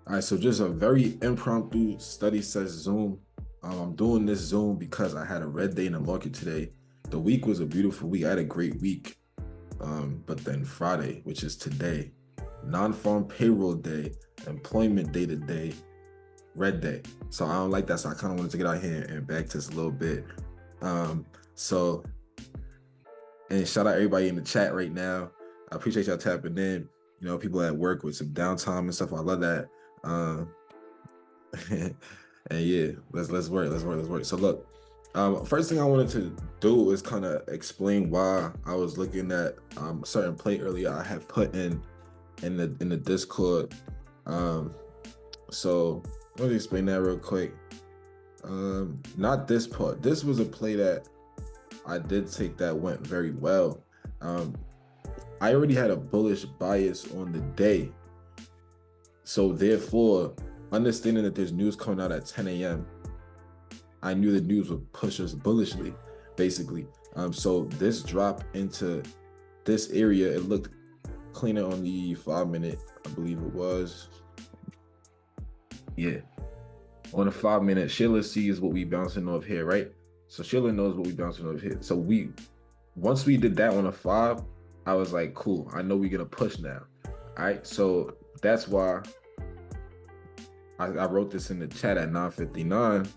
All right, so just a very impromptu study session Zoom. I'm doing this Zoom because I had a red day in the market today. The week was a beautiful week. I had a great week. But then Friday, which is today, non-farm payroll day, employment day today, red day. So I don't like that. So I kind of wanted to get out here and back this a little bit. So and shout out everybody in the chat right now. I appreciate y'all tapping in. You know, people at work with some downtime and stuff. I love that. And yeah, let's work. So look, first thing I wanted to do is kind of explain why I was looking at a certain play earlier. I had put in the Discord. So let me explain that real quick. Not this part. This was a play that I did take that went very well. I already had a bullish bias on the day. So therefore, understanding that there's news coming out at 10 a.m., I knew the news would push us bullishly, basically. So this drop into this area, it looked cleaner on the 5-minute, I believe it was. Yeah. On the 5-minute, Sheila sees what we bouncing off here, right? So Sheila knows what we bouncing off here. So once we did that on a 5, I was like, cool, I know we're gonna push now. All right, so that's why I wrote this in the chat at 9:59,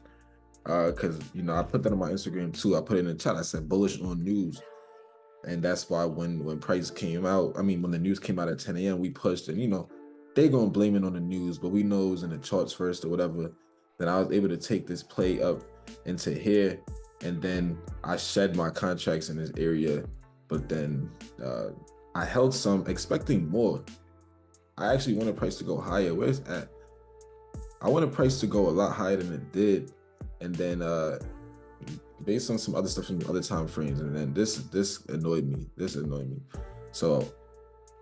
because I put that on my Instagram too. I put it in the chat. I said bullish on news, and that's why when price came out, when the news came out at 10 a.m., we pushed, and they gonna blame it on the news, but we know it was in the charts first or whatever. Then I was able to take this play up into here, and then I shed my contracts in this area, but then I held some expecting more. I actually wanted price to go higher. Where's at? I wanted price to go a lot higher than it did, and then based on some other stuff from other time frames, and then this annoyed me. So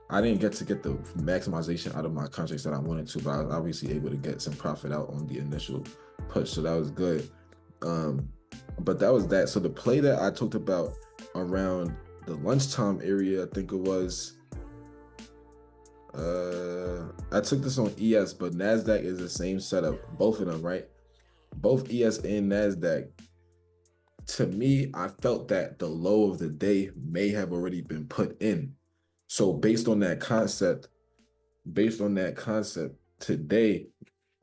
I didn't get the maximization out of my contracts that I wanted to, but I was obviously able to get some profit out on the initial push, so that was good. But that was that. So the play that I talked about around the lunchtime area, I think it was. I took this on ES, but NASDAQ is the same setup, both of them, right? Both ES and NASDAQ. To me, I felt that the low of the day may have already been put in. So based on that concept, today,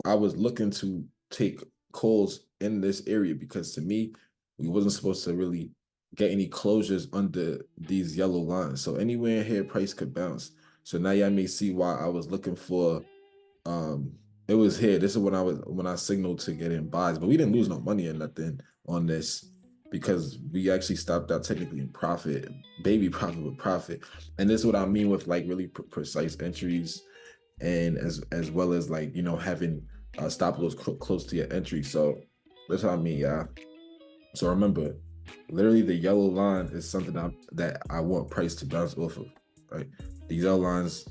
I was looking to take calls in this area because to me, we wasn't supposed to really get any closures under these yellow lines. So anywhere in here, price could bounce. So now y'all may see why I was looking for, it was here. This is when I signaled to get in buys, but we didn't lose no money or nothing on this because we actually stopped out technically in profit, baby profit with profit. And this is what I mean with like really precise entries, and as well as like, having stop loss close to your entry. So that's what I mean, yeah. So remember, literally the yellow line is something that I want price to bounce off of, right? These yellow lines,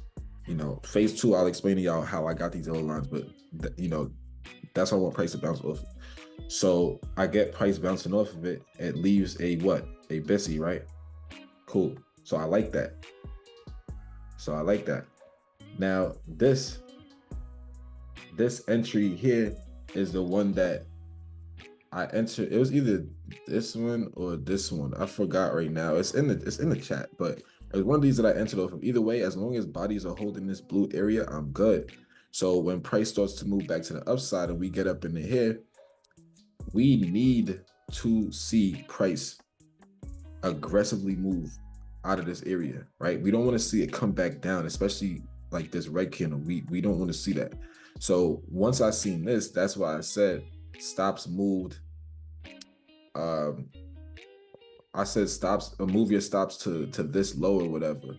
phase 2, I'll explain to y'all how I got these yellow lines, but that's what I want price to bounce off of. So I get price bouncing off of it. It leaves a what? A BTSMC, right? Cool. So I like that. Now this entry here is the one that I entered. It was either this one or this one. I forgot right now. It's in the chat, but it was one of these that I entered off of. Either way, as long as bodies are holding this blue area, I'm good. So when price starts to move back to the upside and we get up into here, we need to see price aggressively move out of this area, right? We don't want to see it come back down, especially like this red candle. We don't want to see that. So once I seen this, that's why I said stops moved. I said stops, move your stops to this low or whatever.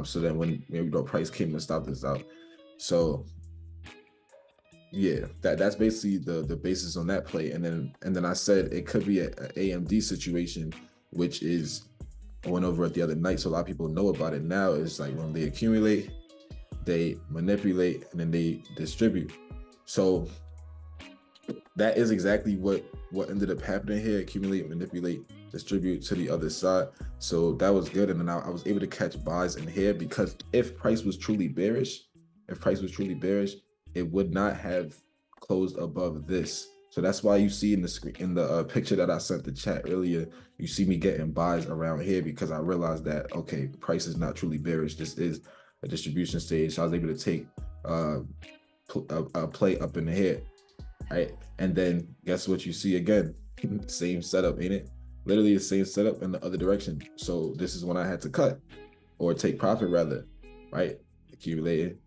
So then when price came and stopped this out. So yeah, that's basically the basis on that play. And then I said it could be a AMD situation, which is I went over it the other night, so a lot of people know about it now. It's like when they accumulate, they manipulate, and then they distribute. So that is exactly what ended up happening here: accumulate, manipulate, distribute to the other side. So that was good, and then I was able to catch buys in here because if price was truly bearish, it would not have closed above this. So that's why you see in the screen, in the picture that I sent the chat earlier, you see me getting buys around here because I realized that, okay, price is not truly bearish. This is a distribution stage. So I was able to take a play up in the head, right? And then guess what you see again? Same setup, ain't it? Literally the same setup in the other direction. So this is when I had to cut or take profit rather, right? Accumulated.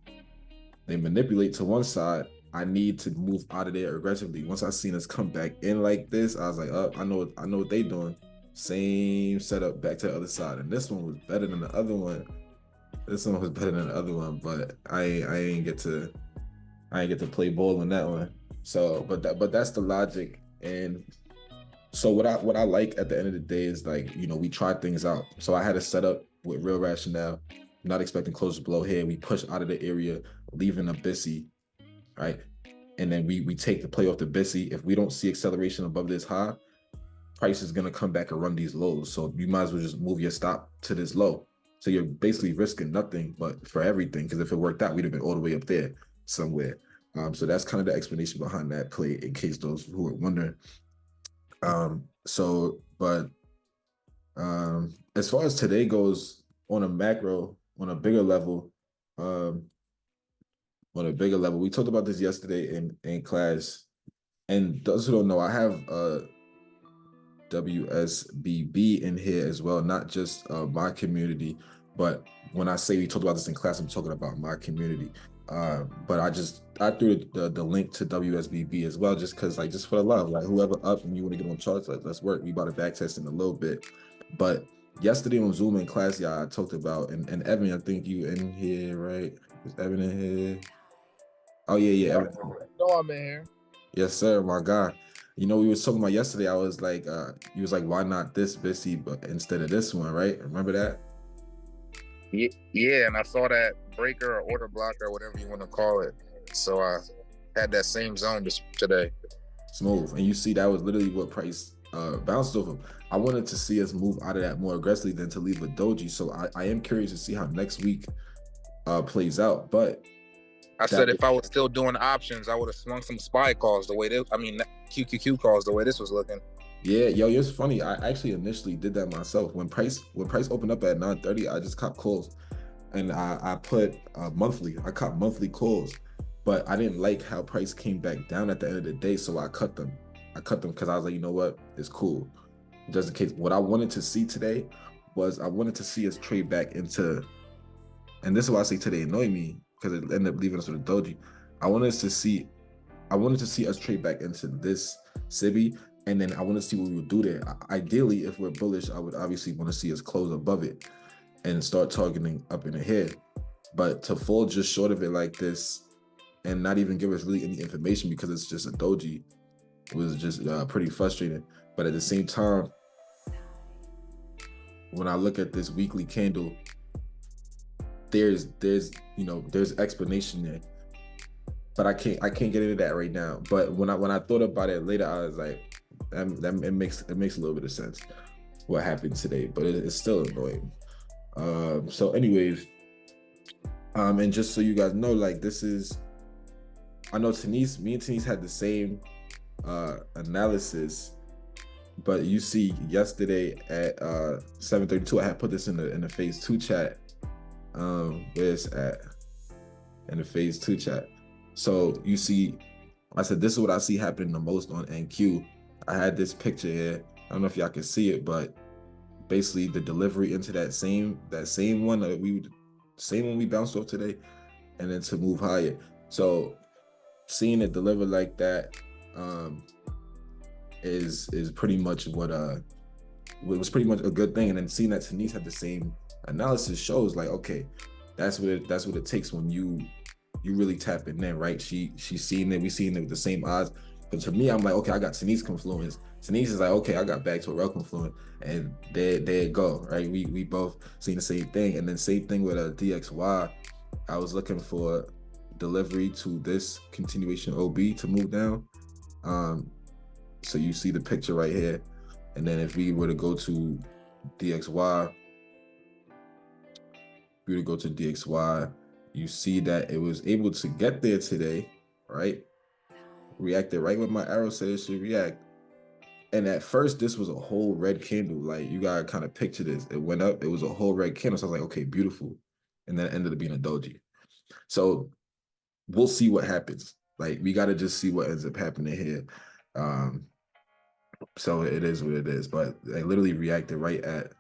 They manipulate to one side. I need to move out of there aggressively. Once I seen us come back in like this, I was like, oh, I know what they doing. Same setup back to the other side. And this one was better than the other one. This one was better than the other one, but I ain't get to play ball on that one. So, but that's the logic. And so what I like at the end of the day is, like, you know, we try things out. So I had a setup with real rationale, not expecting closures below here. We push out of the area, leaving a BTSMC, right? And then we take the play off the BTSMC. If we don't see acceleration above this high, price is gonna come back and run these lows. So you might as well just move your stop to this low. So you're basically risking nothing but for everything, because if it worked out, we'd have been all the way up there somewhere. So that's kind of the explanation behind that play, in case those who are wondering. As far as today goes, on a macro, on a bigger level, we talked about this yesterday in class. And those who don't know, I have WSBB in here as well, not just my community, but when I say we talked about this in class, I'm talking about my community. But I threw the link to WSBB as well, just because, like, just for the love, like, whoever up and you want to get on charts, like, let's work. We about to backtest in a little bit. But yesterday on Zoom in class, y'all, I talked about, and Evan, I think you in here, right? Is Evan in here? Oh yeah, Evan. No, I'm in here. Yes, sir, my guy. You know, we was talking about yesterday. I was like, he was like, why not this BTSMC, but instead of this one, right? Remember that? Yeah, and I saw that breaker or order blocker or whatever you want to call it. So I had that same zone today. Smooth. And you see, that was literally what price bounced off of. I wanted to see us move out of that more aggressively than to leave a doji. So I am curious to see how next week plays out. But I said if I was still doing options, I would have swung some SPY calls the way this, QQQ calls the way this was looking. Yeah, yo, it's funny. I actually initially did that myself. When price opened up at 9:30, I just copped calls, and I put monthly. I copped monthly calls, but I didn't like how price came back down at the end of the day, so I cut them. Because I was like, you know what, it's cool. Just in case. What I wanted to see today was, I wanted to see us trade back into, and this is why I say today annoyed me, because it ended up leaving us with a doji. I wanted to see us trade back into this SIBI. And then I want to see what we would do there. Ideally, if we're bullish, I would obviously want to see us close above it and start targeting up in the head. But to fall just short of it like this and not even give us really any information because it's just a doji was just pretty frustrating. But at the same time, when I look at this weekly candle, there's explanation there. But I can't get into that right now. But when I thought about it later, I was like, it makes a little bit of sense what happened today, but it's still annoying. So anyways, and just so you guys know, like, this is, I know me and Denise had the same analysis, but you see yesterday at 7:32, I had put this in the phase 2 chat. Where it's at in the phase 2 chat. So you see, I said, this is what I see happening the most on NQ. I had this picture here. I don't know if y'all can see it, but basically the delivery into that same one that we bounced off today, and then to move higher. So seeing it deliver like that is pretty much what it was pretty much a good thing. And then seeing that Denise had the same analysis shows, like, okay, that's what it takes when you really tap in there, right? She's seen it, we seen it with the same eyes. But to me, I'm like, okay, I got Denise confluence. Denise is like, okay, I got back to a real confluence, and there it go, right? We both seen the same thing. And then same thing with a DXY. I was looking for delivery to this continuation OB to move down. So you see the picture right here. And then if we were to go to DXY, you see that it was able to get there today, right? Reacted right when my arrow said it should react. And at first, this was a whole red candle. Like, you gotta kind of picture this. It went up, it was a whole red candle. So I was like, okay, beautiful. And then it ended up being a doji. So we'll see what happens. Like, we gotta just see what ends up happening here. So it is what it is. But I literally reacted right at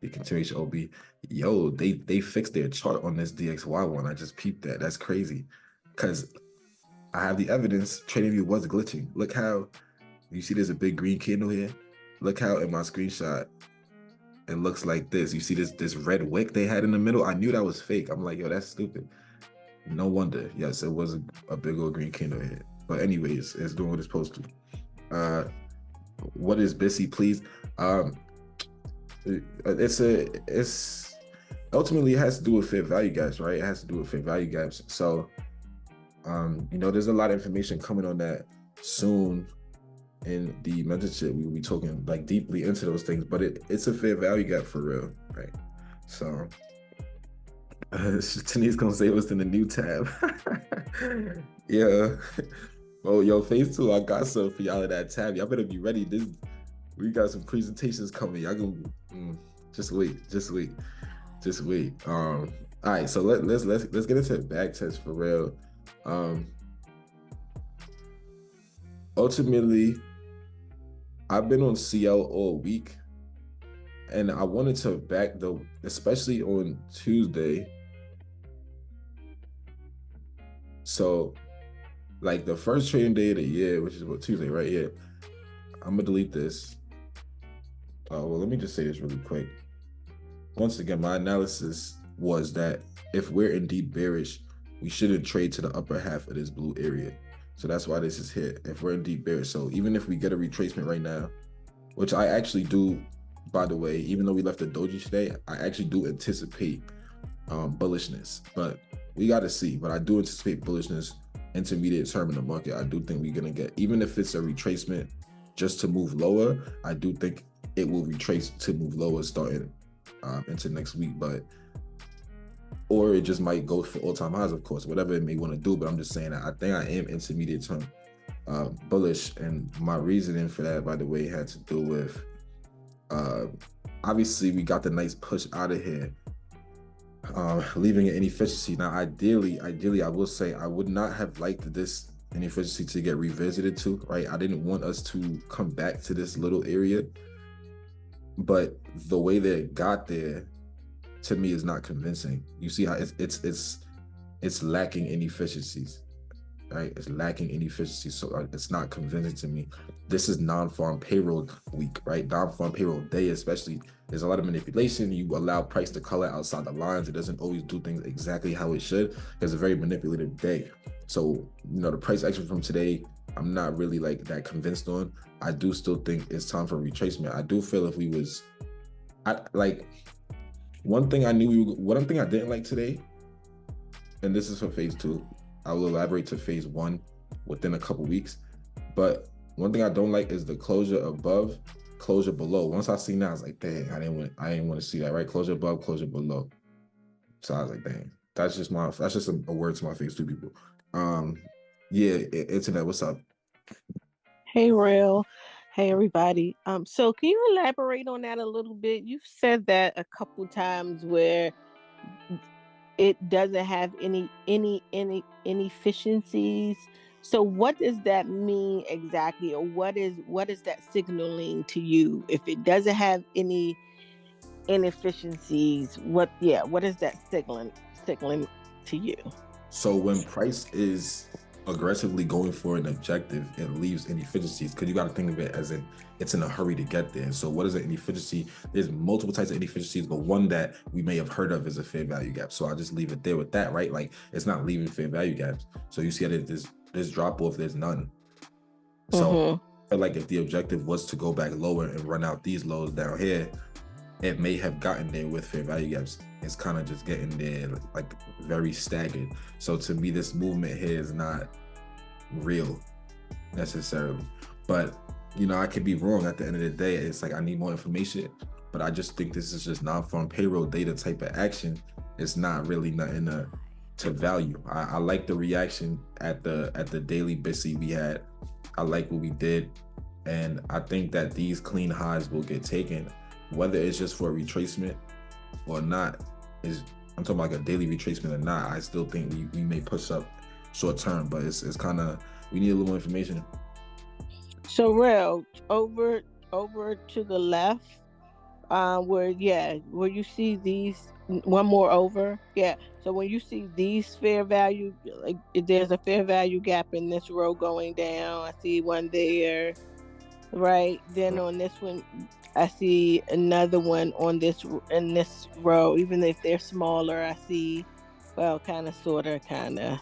the continuation OB. Yo, they fixed their chart on this DXY one. I just peeped that. That's crazy. Because I have the evidence. TradingView was glitching. Look how you see there's a big green candle here. Look how in my screenshot it looks like this. You see this red wick they had in the middle. I knew that was fake. I'm like, yo, that's stupid. No wonder. Yes, it was a big old green candle here. But anyways, it's doing what it's supposed to. What is Bissy, please? It's ultimately it has to do with fair value gaps, right? It has to do with fair value gaps. So there's a lot of information coming on that soon in the mentorship. We will be talking like deeply into those things, but it's a fair value gap for real, right? So Tani's gonna say what's in the new tab. Yeah. Oh, yo, phase 2, I got some for y'all in that tab. Y'all better be ready. We got some presentations coming. Y'all go just wait. All right, so let's get into the backtest for real. Ultimately, I've been on CL all week, and I wanted to back especially on Tuesday. So, like the first trading day of the year, which is what, Tuesday, right? Yeah. I'm gonna delete this. Well, let me just say this really quick. Once again, my analysis was that if we're indeed bearish, we shouldn't trade to the upper half of this blue area. So that's why this is here. If we're indeed bearish, so even if we get a retracement right now, which I actually do, by the way, even though we left the doji today, I actually do anticipate bullishness, but we got to see. But I do anticipate bullishness intermediate term in the market. I do think we're gonna get, even if it's a retracement just to move lower, I do think it will retrace to move lower starting into next week, or it just might go for all-time highs, of course, whatever it may want to do. But I'm just saying that I think I am intermediate term bullish, and my reasoning for that, by the way, had to do with obviously we got the nice push out of here, leaving an inefficiency. Now, ideally, I will say I would not have liked this inefficiency to get revisited to, right? I didn't want us to come back to this little area, but the way that it got there, to me, is not convincing. You see how it's lacking inefficiencies, right? It's lacking inefficiencies, so it's not convincing to me. This is non-farm payroll week, right? Non-farm payroll day, especially. There's a lot of manipulation. You allow price to color outside the lines. It doesn't always do things exactly how it should. It's a very manipulative day. So, the price action from today, I'm not really like that convinced on. I do still think it's time for retracement. I do feel if we was, one thing I didn't like today, and this is for phase 2. I will elaborate to phase 1 within a couple weeks. But one thing I don't like is the closure above, closure below. Once I seen that, I was like, dang, I didn't want to see that, right? Closure above, closure below. So I was like, dang, that's just a word to my phase 2 people. Yeah, internet, what's up? Hey, Real. Hey, everybody. So can you elaborate on that a little bit? You've said that a couple times where it doesn't have any inefficiencies. So what does that mean exactly, or what is that signaling to you? If it doesn't have any inefficiencies, what is that signaling to you? So when price is aggressively going for an objective, it leaves inefficiencies, because you got to think of it as in it's in a hurry to get there. So what is an inefficiency? There's multiple types of inefficiencies, but one that we may have heard of is a fair value gap. So I'll just leave it there with that, right? Like, it's not leaving fair value gaps. So you see that there's drop off, there's none. So I feel like if the objective was to go back lower and run out these lows down here, it may have gotten there with fair value gaps. It's kind of just getting there like very staggered. So to me, this movement here is not real necessarily. But I could be wrong. At the end of the day, it's like I need more information. But I just think this is just non-farm payroll data type of action. It's not really nothing to to value. I like the reaction at the daily BTSMC we had. I like what we did, and I think that these clean highs will get taken, whether it's just for a retracement or not. I'm talking about like a daily retracement or not. I still think we may push up short term, but it's kind of, we need a little more information. So Rel, over to the left, where you see these, one more over, so when you see these fair value, like there's a fair value gap in this row going down. I see one there, right? Then on this one, I see another one in this row. Even if they're smaller, I see, well, kind of, sort of, kind of,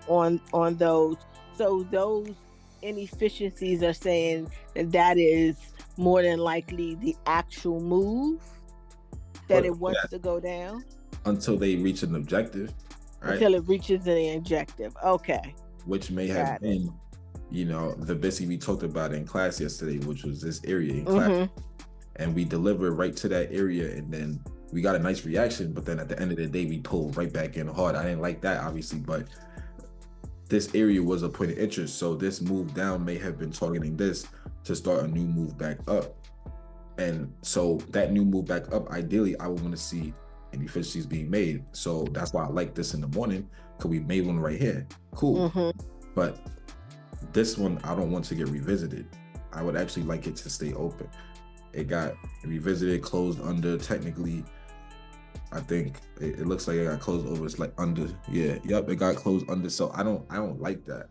on those. So those inefficiencies are saying that is more than likely the actual move that it wants to go down until they reach an objective, right? Until it reaches an objective. Okay. Which may have been, the BTSMC we talked about in class yesterday, which was this area in class, and we delivered right to that area, and then we got a nice reaction. But then at the end of the day, we pulled right back in hard. I didn't like that, obviously, but this area was a point of interest. So this move down may have been targeting this to start a new move back up. And so that new move back up, ideally, I would want to see inefficiencies being made. So that's why I like this in the morning, because we made one right here. Cool. But this one, I don't want to get revisited. I would actually like it to stay open. It got revisited, closed under, technically. I think it looks like it got closed over. It's like under. It got closed under. So I don't like that.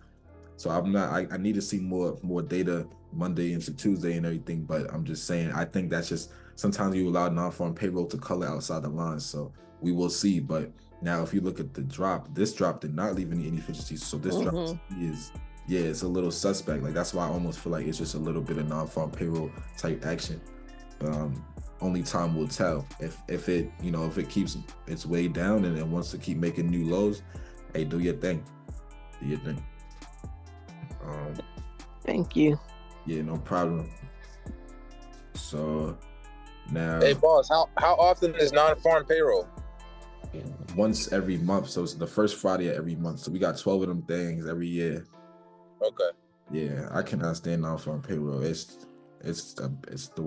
So I need to see more data Monday into Tuesday and everything, but I'm just saying, I think that's just, sometimes you allow non-farm payroll to color outside the lines, so we will see. But now if you look at the drop, this drop did not leave any inefficiencies, so this drop is, it's a little suspect. Like, that's why I almost feel like it's just a little bit of non-farm payroll type action. Only time will tell. If it, if it keeps its way down and it wants to keep making new lows, hey, do your thing. Thank you. Yeah, no problem. So now, hey boss, how often is non-farm payroll? Once every month. So it's the first Friday of every month. So we got 12 of them things every year. Okay. Yeah, I cannot stand non-farm payroll. It's the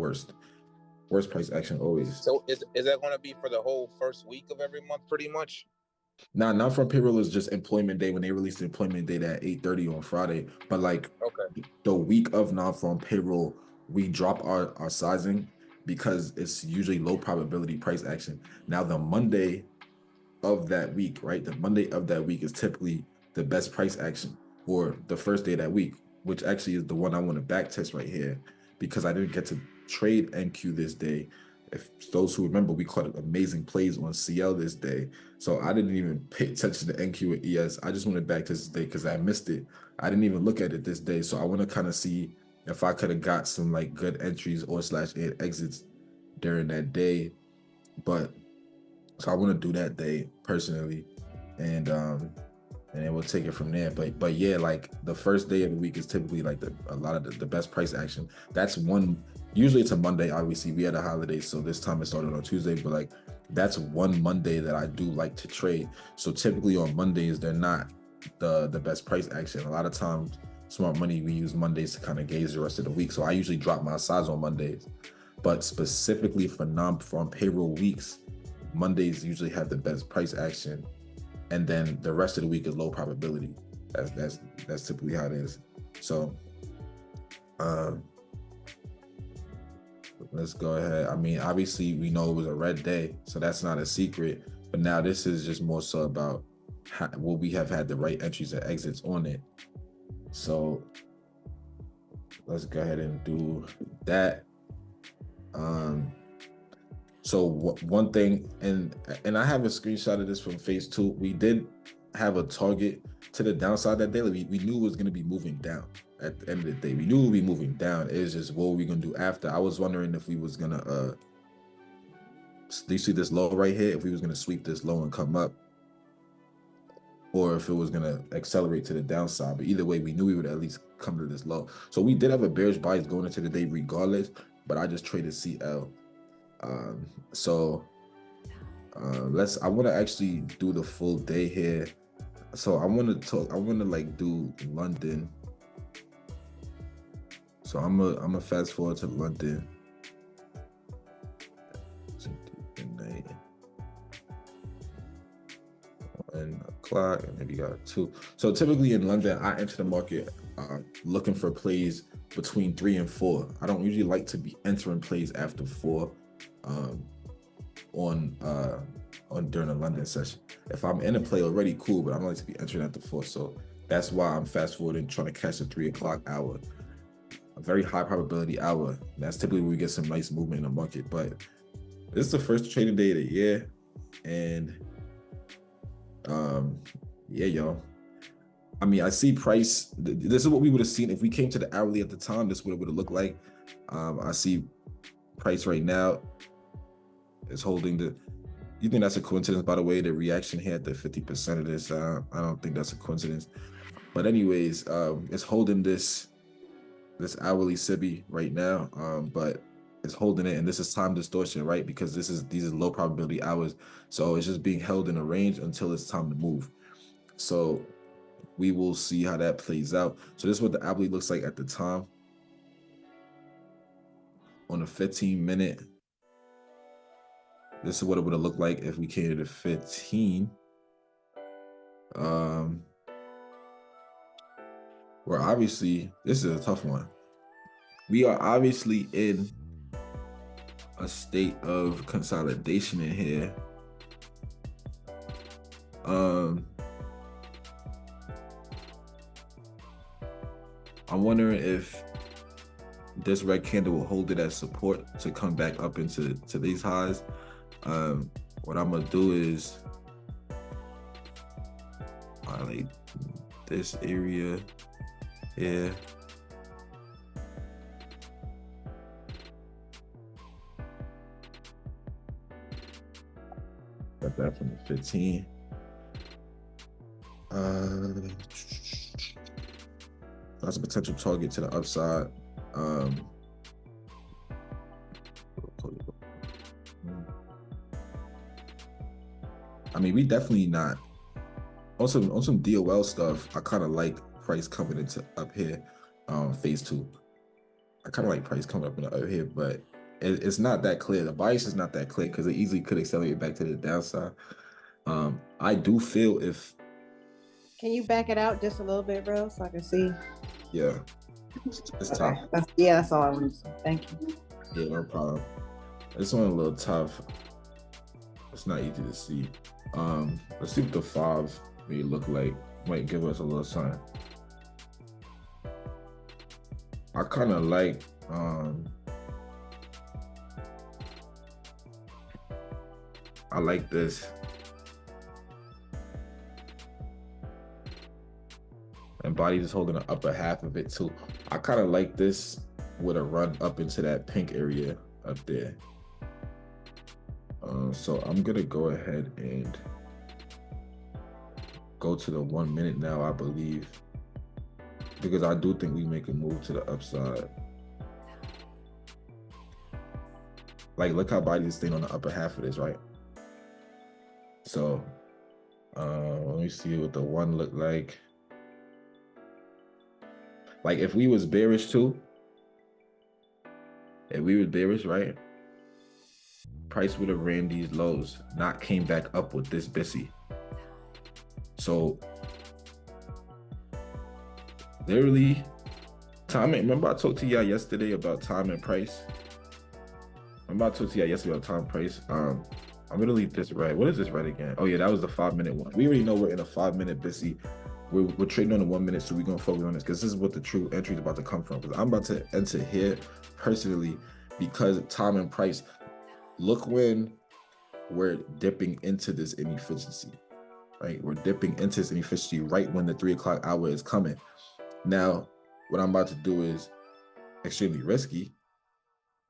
worst price action always. So is that going to be for the whole first week of every month, pretty much? Nah, non-farm payroll is just employment day, when they release the employment data at 8:30 on Friday. But like, the week of non-farm payroll, we drop our sizing because it's usually low probability price action. Now the Monday of that week, right? The Monday of that week is typically the best price action, or the first day of that week, which actually is the one I want to back test right here, because I didn't get to trade NQ this day. If those who remember, we caught amazing plays on CL this day. So I didn't even pay attention to NQ and ES. I just went back to this day because I missed it. I didn't even look at it this day. So I want to kind of see if I could have got some like good entries or / exits during that day. But so I want to do that day personally, and then we'll take it from there. But yeah, like the first day of the week is typically like a lot of the best price action. That's one. Usually it's a Monday. Obviously we had a holiday, so this time it started on Tuesday. But like, that's one Monday that I do like to trade. So typically on Mondays they're not the best price action. A lot of times, smart money, we use Mondays to kind of gauge the rest of the week. So I usually drop my size on Mondays. But specifically for non-farm payroll weeks, Mondays usually have the best price action, and then the rest of the week is low probability. That's typically how it is. So let's go ahead. I mean, obviously we know it was a red day, so that's not a secret, but now this is just more so about will we have had the right entries and exits on it. So let's go ahead and do that. So one thing, and I have a screenshot of this from phase 2. We did have a target to the downside that day. Like we knew it was going to be moving down at the end of the day. We knew it would be moving down. It's just, what were we going to do after? I was wondering if we was going to, do you see this low right here? If we was going to sweep this low and come up, or if it was going to accelerate to the downside. But either way, we knew we would at least come to this low. So we did have a bearish bias going into the day regardless, but I just traded CL. So I want to actually do the full day here. So I want to like do London. So I'm gonna fast forward to London. And o'clock, and maybe got 2. So typically in London, I enter the market looking for plays between 3 and 4. I don't usually like to be entering plays after 4 on during a London session. If I'm in a play already, cool, but I don't like to be entering after 4. So that's why I'm fast forwarding, trying to catch the 3 o'clock hour. A very high probability hour. That's typically where we get some nice movement in the market. But this is the first trading day of the year, and yeah, y'all. I mean, I see price. This is what we would have seen if we came to the hourly at the time. This would have looked like. I see price right now is holding the. You think that's a coincidence? By the way, the reaction here at the 50% of this. I don't think that's a coincidence. But anyways, it's holding this hourly SIBI right now. But it's holding it, and this is time distortion, right? Because these are low probability hours, so it's just being held in a range until it's time to move. So we will see how that plays out. So this is what the hourly looks like at the time on a 15-minute. This is what it would have looked like if we came to 15. We're obviously, this is a tough one. We are obviously in a state of consolidation in here. I'm wondering if this red candle will hold it as support to come back up into these highs. What I'm gonna do is like this area here. Got that from the 15. That's a potential target to the upside. I mean, we definitely not on some DOL stuff. I kind of like price coming into up here, phase 2. I kind of like price coming up here, but it's not that clear. The bias is not that clear because it easily could accelerate back to the downside. I do feel if. Can you back it out just a little bit, bro, so I can see? Yeah, it's tough. That's all I want to say. Thank you. Yeah, no problem. This one a little tough. It's not easy to see. Let's see what the 5 may look like. Might give us a little sign. I kind of like I like this. And body's just holding the upper half of it too. I kind of like this with a run up into that pink area up there. So I'm gonna go ahead and go to the 1 minute now, I believe, because I do think we make a move to the upside. Like, look how body's staying on the upper half of this, right? So let me see what the 1 look like. Like if we was bearish too, right? Price would have ran these lows, not came back up with this BTSMC. So literally, timing. Remember I talked to y'all yesterday about time and price. I'm gonna leave this red. What is this red again? Oh yeah, that was the 5 minute one. We already know we're in a 5 minute BTSMC. We're trading on the 1 minute, so we're gonna focus on this because this is what the true entry is about to come from. Because I'm about to enter here personally because time and price. Look when we're dipping into this inefficiency, right? We're dipping into this inefficiency right when the 3 o'clock hour is coming. Now, what I'm about to do is extremely risky.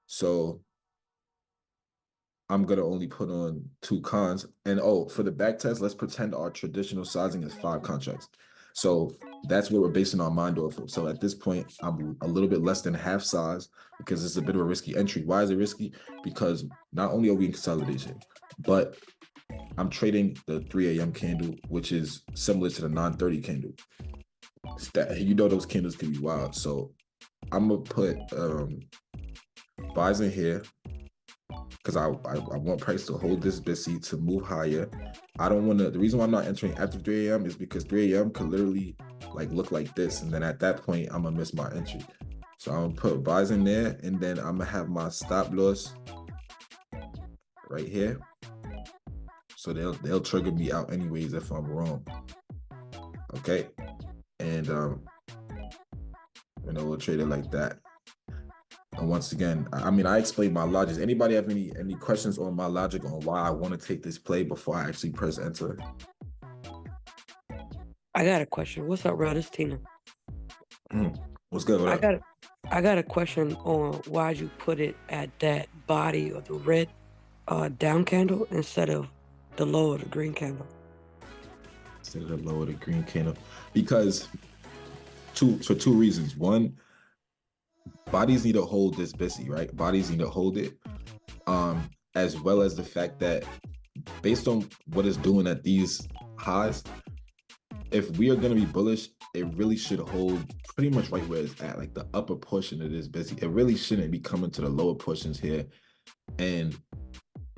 So I'm gonna only put on 2 cons. And for the back test, let's pretend our traditional sizing is 5 contracts. So that's what we're basing our mind off of. So at this point, I'm a little bit less than half size because it's a bit of a risky entry. Why is it risky? Because not only are we in consolidation, but I'm trading the 3 a.m. candle, which is similar to the 9:30 candle. You know those candles can be wild. So I'm gonna put buys in here because I want price to hold this BTC to move higher. I don't want to. The reason why I'm not entering after 3 a.m. is because 3 a.m. could literally like look like this, and then at that point I'm gonna miss my entry. So I'm gonna put buys in there, and then I'm gonna have my stop loss right here. So they'll trigger me out anyways if I'm wrong. Okay, and we'll trade it like that. And once again, I mean, I explained my logic. Anybody have any questions on my logic on why I want to take this play before I actually press enter? I got a question. What's up, bro? This is Tina. What's good? What up? I got a question on why you put it at that body of the red down candle instead of the low of the green candle. Instead of the low of the green candle, because for two reasons. One, bodies need to hold this busy, right? Bodies need to hold it, as well as the fact that based on what it's doing at these highs, if we are going to be bullish, it really should hold pretty much right where it's at, like the upper portion of this busy. It really shouldn't be coming to the lower portions here. And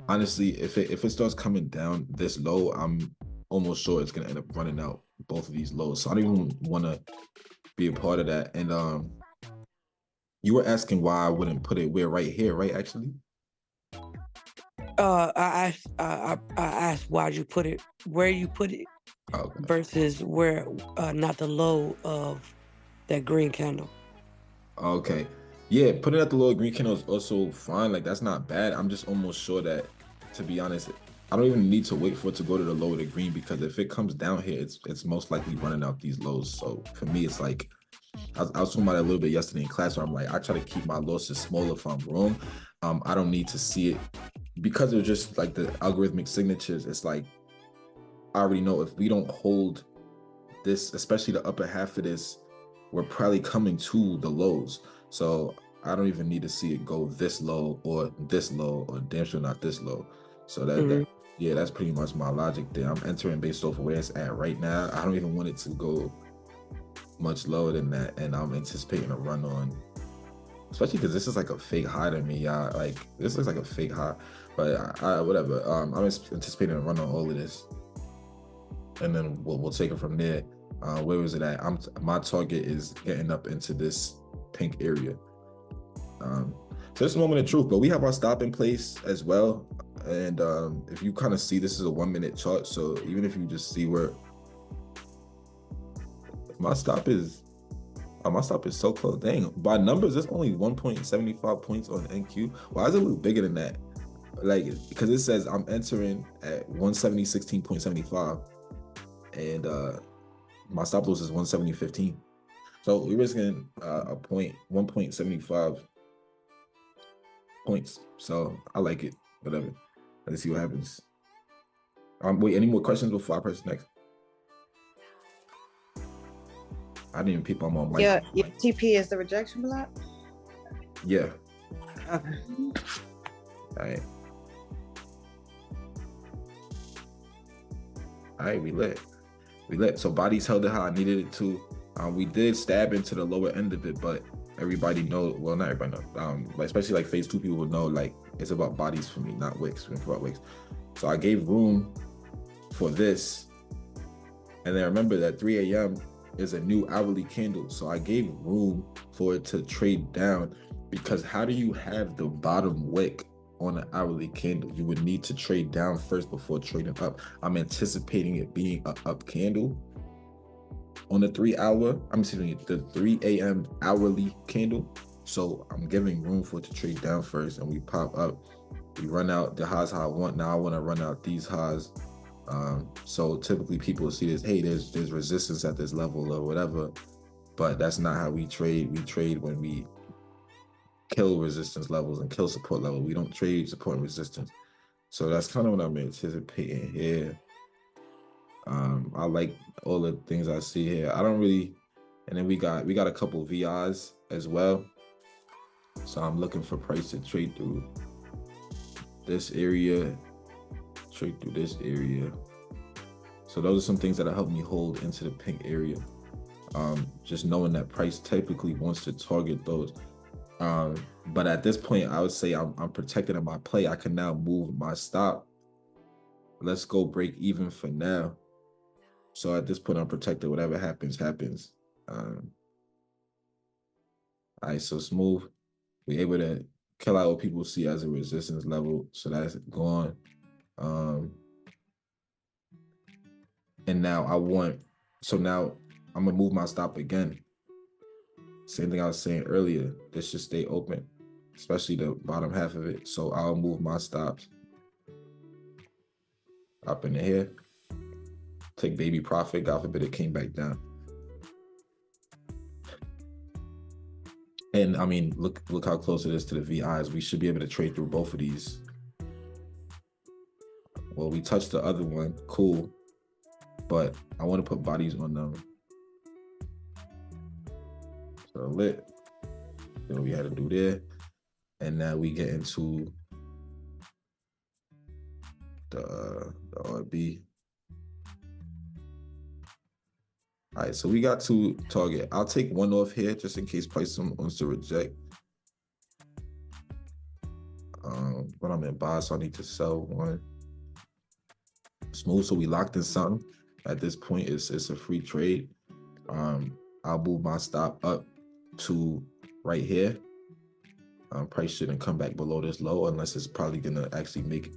honestly, if it starts coming down this low, I'm almost sure it's going to end up running out both of these lows. So I don't even want to be a part of that. And you were asking why I wouldn't put it right here, right? Actually, I asked why'd you put it where you put it versus where not the low of that green candle. Okay, yeah, putting at the lower green candle is also fine. Like that's not bad. I'm just almost sure that, to be honest, I don't even need to wait for it to go to the low of the green, because if it comes down here, it's most likely running out these lows. So for me, it's like, I was talking about it a little bit yesterday in class, where I'm like, I try to keep my losses small if I'm wrong. I don't need to see it because of just like the algorithmic signatures. It's like, I already know if we don't hold this, especially the upper half of this, we're probably coming to the lows. So I don't even need to see it go this low or damn sure not this low. So that's pretty much my logic there. I'm entering based off of where it's at right now. I don't even want it to go much lower than that, and I'm anticipating a run on, especially because this is like a fake high to me, y'all. Like this looks like a fake high, but whatever. I'm anticipating a run on all of this, and then we'll take it from there. Where was it at? My target is getting up into this pink area. So this is a moment of truth, but we have our stop in place as well. And if you kind of see, this is a 1 minute chart, so even if you just see where my stop is so close. Dang, by numbers, it's only 1.75 points on NQ. Why does it look bigger than that? Like, because it says I'm entering at 170.16.75, and my stop loss is 170.15. So we're risking a point, 1.75 points. So I like it. Whatever. Let's see what happens. Wait, any more questions before I press next? I didn't even peep on my mic. Yeah, your TP is the rejection block? Yeah. Okay. All right, we lit. So bodies held it how I needed it to. We did stab into the lower end of it, but everybody know, well, not everybody know, but especially like phase 2 people will know, like it's about bodies for me, not wicks. It's about wicks. So I gave room for this, and then remember that 3 a.m. is a new hourly candle, so I gave room for it to trade down, because how do you have the bottom wick on an hourly candle? You would need to trade down first before trading up. I'm anticipating it being an up candle on the 3 a.m. hourly candle. So I'm giving room for it to trade down first, and we pop up. We run out the highs how I want. Now I want to run out these highs. So typically people see this, hey, there's resistance at this level or whatever, but that's not how we trade. We trade when we kill resistance levels and kill support level. We don't trade support and resistance. So that's kind of what I'm anticipating here. I like all the things I see here. I don't really, and then we got a couple VIs as well. So I'm looking for price to trade through this area, trade through this area. So those are some things that'll help me hold into the pink area. Just knowing that price typically wants to target those. But at this point, I would say I'm protected in my play. I can now move my stop. Let's go break even for now. So at this point, I'm protected. Whatever happens, happens. All right, so smooth. We're able to kill out what people see as a resistance level. So that's gone. And now now I'm gonna move my stop again. Same thing I was saying earlier. This should stay open, especially the bottom half of it. So I'll move my stops up into here. Take baby profit. God forbid it came back down. And I mean, look how close it is to the VIs. We should be able to trade through both of these. Well, we touched the other one, cool. But I want to put bodies on them. So lit. Then we had to do there. And now we get into the RB. All right, so we got to target. I'll take one off here just in case price wants to reject. But I'm in buy, so I need to sell one. Smooth, so we locked in something. At this point, it's a free trade. I'll move my stop up to right here. Price shouldn't come back below this low unless it's probably gonna actually make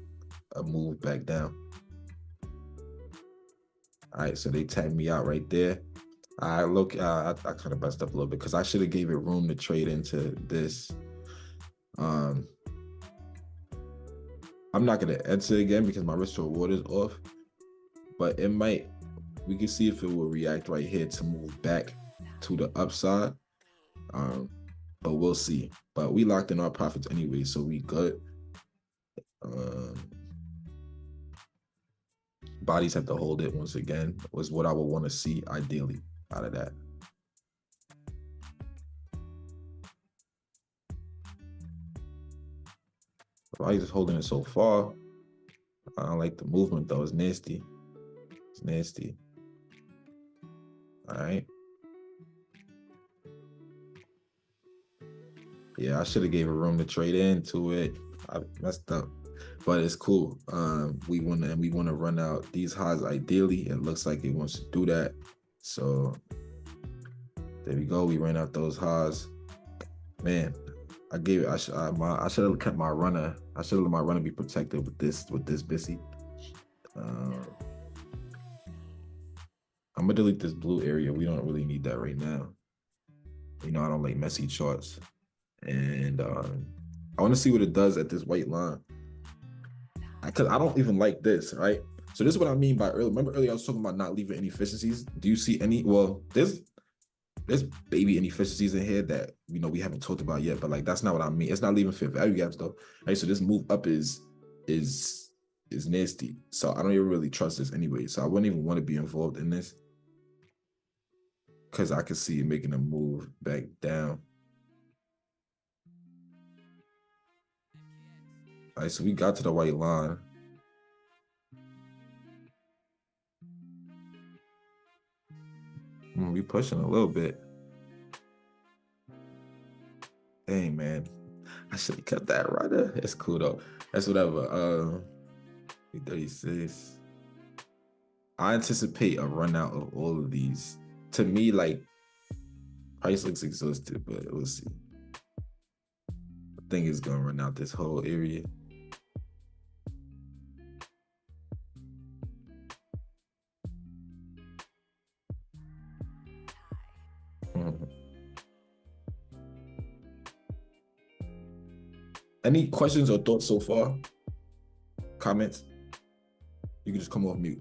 a move back down. All right, so they tagged me out right there. I kind of messed up a little bit because I should have gave it room to trade into this. I'm not gonna enter again because my risk to reward is off, but it might. We can see if it will react right here to move back to the upside. But we'll see. But we locked in our profits anyway, so we good. Bodies have to hold it once again, was what I would want to see ideally out of that. Bodies is holding it so far. I don't like the movement though. It's nasty. It's nasty. All right. Yeah, I should have gave it room to trade into it. I messed up, but it's cool. We want to run out these highs ideally. It looks like it wants to do that. So there we go. We ran out those highs. Man, I should have kept my runner. I should have let my runner be protected with this Bissy. I'm gonna delete this blue area. We don't really need that right now. You know, I don't like messy charts. And I want to see what it does at this white line. Because I don't even like this, right? So this is what I mean by earlier. Remember earlier I was talking about not leaving inefficiencies? Do you see any? Well, there's baby inefficiencies in here that, you know, we haven't talked about yet, but like that's not what I mean. It's not leaving fair value gaps though. Right? So this move up is nasty. So I don't even really trust this anyway. So I wouldn't even want to be involved in this. Because I could see it making a move back down. All right, so we got to the white line. We pushing a little bit. Dang, man. I should have kept that runner. It's cool though. That's whatever. 36. I anticipate a run out of all of these. To me, like, price looks exhausted, but we'll see. I think it's gonna run out this whole area. Any questions or thoughts so far? Comments? You can just come off mute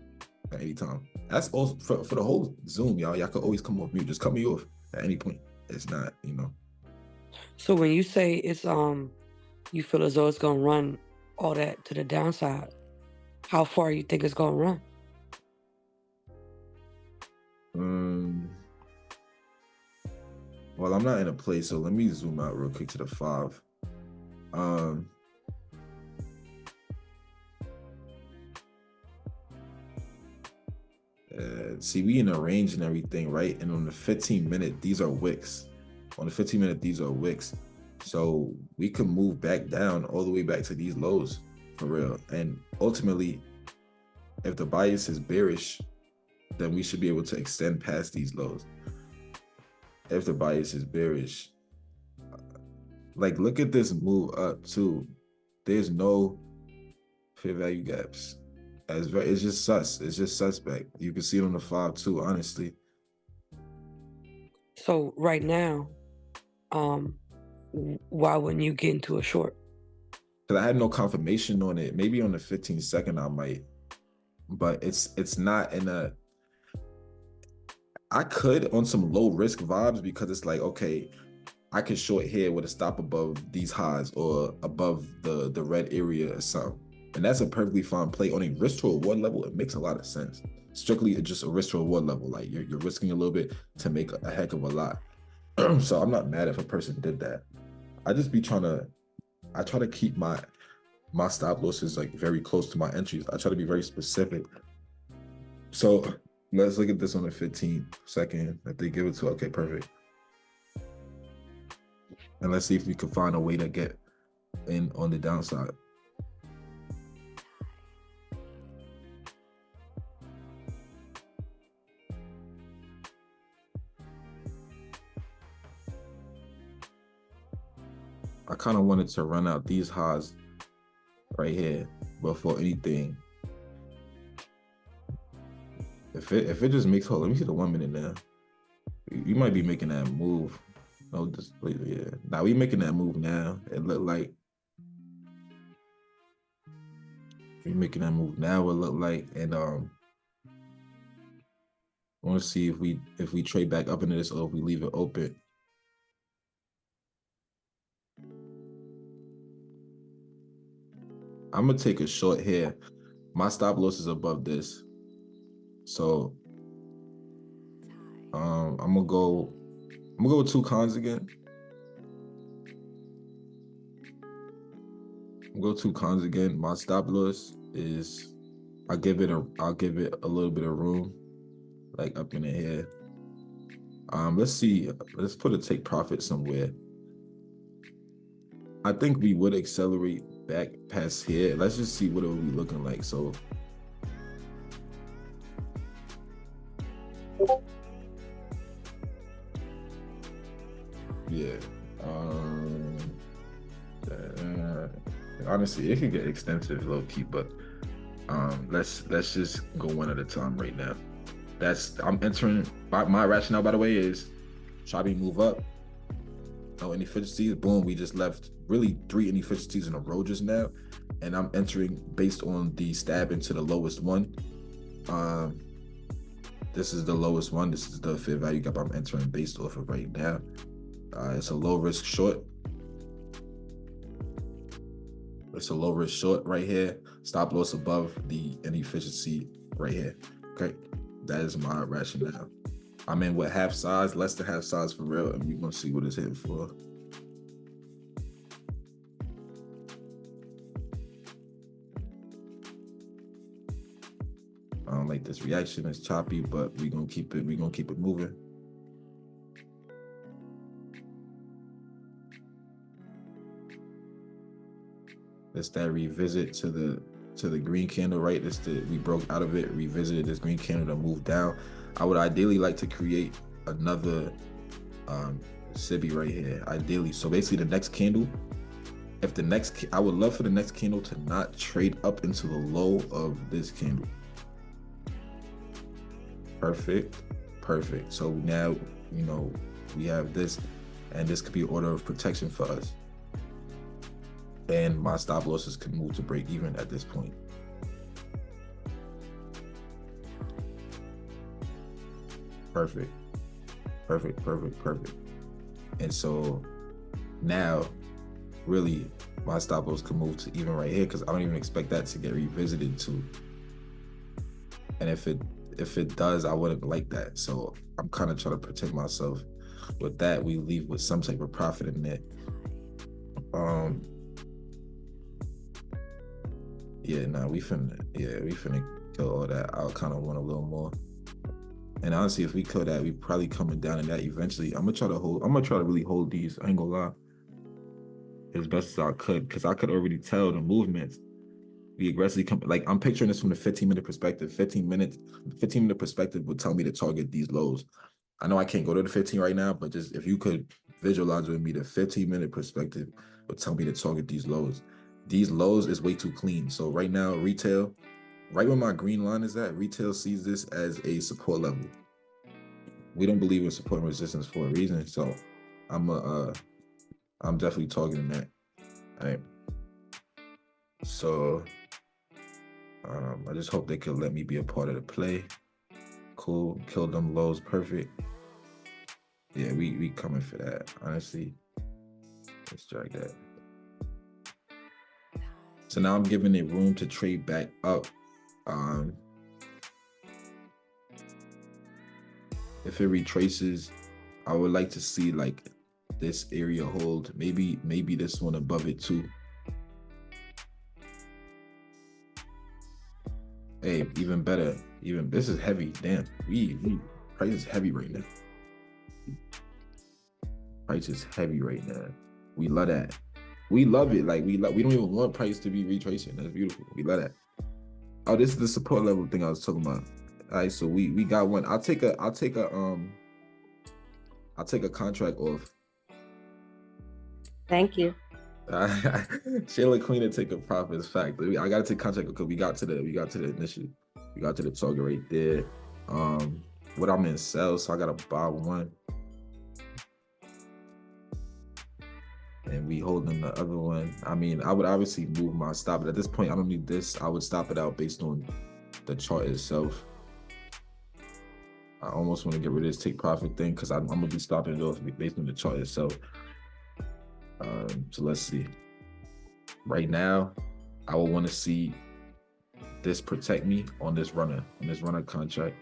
at any time. That's also for the whole Zoom, y'all. Y'all can always come off mute. Just cut me off at any point. It's not, you know. So when you say it's you feel as though it's gonna run all that to the downside, how far you think it's gonna run? Well, I'm not in a place, so let me zoom out real quick to the 5. see, we in a range and everything, right? And on the 15-minute, these are wicks. On the 15-minute, these are wicks. So we can move back down all the way back to these lows for real. And ultimately, if the bias is bearish, then we should be able to extend past these lows. If the bias is bearish, like look at this move up too. There's no fair value gaps. It's just sus. It's just suspect. You can see it on the 5 too, honestly. So right now, why wouldn't you get into a short? Because I had no confirmation on it. Maybe on the 15-second I might, but it's not in a. I could on some low risk vibes because it's like, okay, I could short here with a stop above these highs or above the red area or something. And that's a perfectly fine play on a risk to reward level. It makes a lot of sense. Strictly just a risk to reward level. Like you're risking a little bit to make a heck of a lot. So I'm not mad if a person did that. I just be I try to keep my stop losses like very close to my entries. I try to be very specific. So let's look at this on the 15-second. If they give it to, okay, perfect. And let's see if we can find a way to get in on the downside. I kind of wanted to run out these highs right here before anything. If it just makes, hold on, let me see the 1 minute now. You might be making that move. No, just wait, yeah. Now we making that move now. It look like we making that move now. It look like, and I want to see if we trade back up into this or if we leave it open. I'm gonna take a short here. My stop loss is above this, so I'm gonna go with 2 cons again. Go 2 cons again. My stop loss is I'll give it a little bit of room, like up in here. Let's see. Let's put a take profit somewhere. I think we would accelerate back past here. Let's just see what it would be looking like. So yeah, honestly it could get extensive low key, but let's just go one at a time right now. I'm entering. My rationale, by the way, is Shabi move up. No inefficiencies. Boom, we just left really 3 inefficiencies in a row just now, and I'm entering based on the stab into the lowest one. This is the lowest one. This is the fair value gap I'm entering based off of right now. It's a low risk short. It's a low risk short right here. Stop loss above the inefficiency right here. Okay, that is my rationale. I'm in with half size, less than half size for real, and we're gonna see what it's hitting for. I don't like this reaction. It's choppy, but we're gonna keep it moving. That's that revisit to the green candle, right? We broke out of it, revisited this green candle to move down. I would ideally like to create another SIBI right here, ideally. So basically the next candle, I would love for the next candle to not trade up into the low of this candle. Perfect. So now, we have this, and this could be an order of protection for us. And my stop losses can move to break even at this point. Perfect. And so now, really, my stop loss can move to even right here because I don't even expect that to get revisited too. And if it does, I wouldn't like that. So I'm kind of trying to protect myself with that. We leave with some type of profit in it. We finna kill all that. I kind of want a little more. And honestly, if we kill that, we probably coming down in that eventually. I'm gonna try to really hold these. I ain't gonna lie, as best as I could, because I could already tell the movements. We aggressively come, like I'm picturing this from the 15-minute perspective. 15-minute perspective would tell me to target these lows. I know I can't go to the 15 right now, but just if you could visualize with me, the 15-minute perspective would tell me to target these lows. These lows is way too clean. So right now, retail, right where my green line is at, retail sees this as a support level. We don't believe in support and resistance for a reason. So I'm definitely targeting that. All right. So I just hope they could let me be a part of the play. Cool. Kill them lows. Perfect. Yeah, we coming for that. Honestly, let's drag that. So now I'm giving it room to trade back up. If it retraces, I would like to see like this area hold. Maybe this one above it too. Hey, even better. Even this is heavy. Damn, we price is heavy right now. Price is heavy right now. We love that. We love it. Like we don't even want price to be retracing. That's beautiful. We love that. Oh, this is the support level thing I was talking about. All right, so we got one. I'll take a contract off. Thank you. Shayla Queen to take a profit is fact. I gotta take contract because we got to the initial. We got to the target right there. What I'm in sell, so I gotta buy one. And we holding the other one. I mean, I would obviously move my stop, but at this point, I don't need this. I would stop it out based on the chart itself. I almost want to get rid of this take profit thing because I'm gonna be stopping it off based on the chart itself. So let's see. Right now, I would want to see this protect me on this runner contract.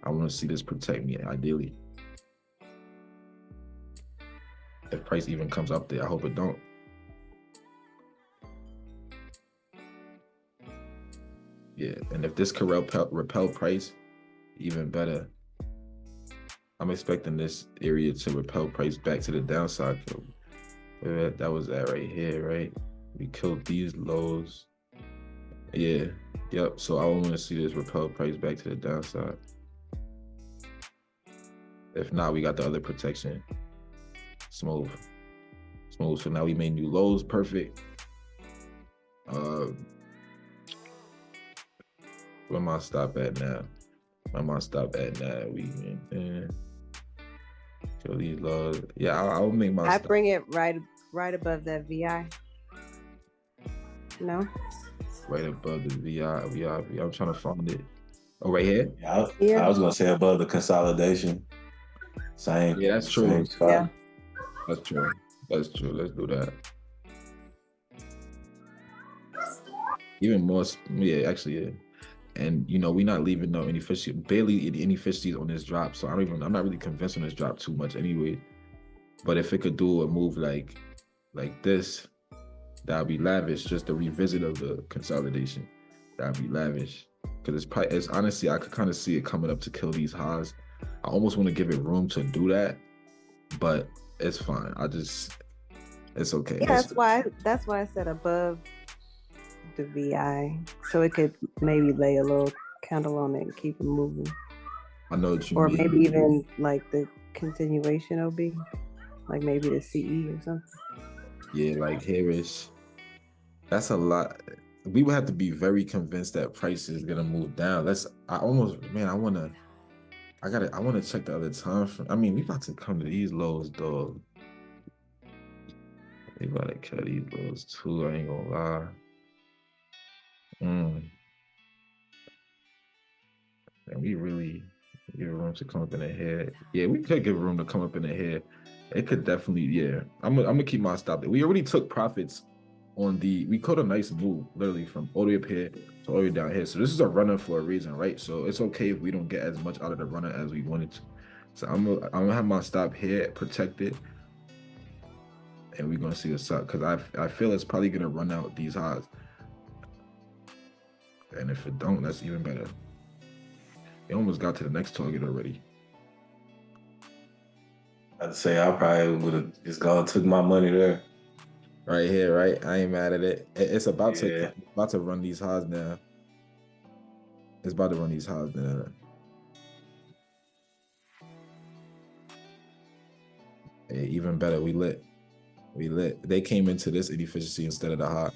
I want to see this protect me ideally. If price even comes up there, I hope it don't. Yeah, and if this could repel price, even better. I'm expecting this area to repel price back to the downside. Where that was at right here, right? We killed these lows. Yeah, yep. So I want to see this repel price back to the downside. If not, we got the other protection. Smooth. So now we made new lows. Perfect. Where am I stop at now? We kill these lows. Yeah, I'll make my. I bring it right above that VI. No. Right above the VI. I'm trying to find it. Oh, right here. Yeah, I was gonna say above the consolidation. Same. Yeah, that's true. Same spot. Yeah. That's true. Let's do that. Even more. Yeah, actually, yeah. And we're not leaving barely any fishies on this drop. So I'm not really convinced on this drop too much anyway. But if it could do a move like this, that'd be lavish. Just a revisit of the consolidation. That'd be lavish. Because it's honestly, I could kind of see it coming up to kill these highs. I almost want to give it room to do that, but it's fine. It's okay. Yeah, that's why I said above the VI, so it could maybe lay a little candle on it and keep it moving. I know what you mean. Or maybe even like the continuation OB, like maybe the CE or something. Yeah, like here-ish. That's a lot. We would have to be very convinced that price is gonna move down. I want to check the other time frame. I mean, we about to come to these lows, dog. We about to cut these lows too, I ain't gonna lie. And we really give room to come up in the head. Yeah, we could give room to come up in the head. It could definitely, yeah. I'm gonna keep my stop there. We already took profits on we caught a nice move, literally from all the way up here to all the way down here. So this is a runner for a reason, right? So it's okay if we don't get as much out of the runner as we wanted to. So I'm gonna have my stop here protected, and we're gonna see what's up because I feel it's probably gonna run out these highs. And if it don't, that's even better. It almost got to the next target already. I'd say I probably would have just gone took my money there. Right here, right? I ain't mad at it. It's about to run these highs now. It's about to run these highs now. Hey, even better, we lit. They came into this inefficiency instead of the hot.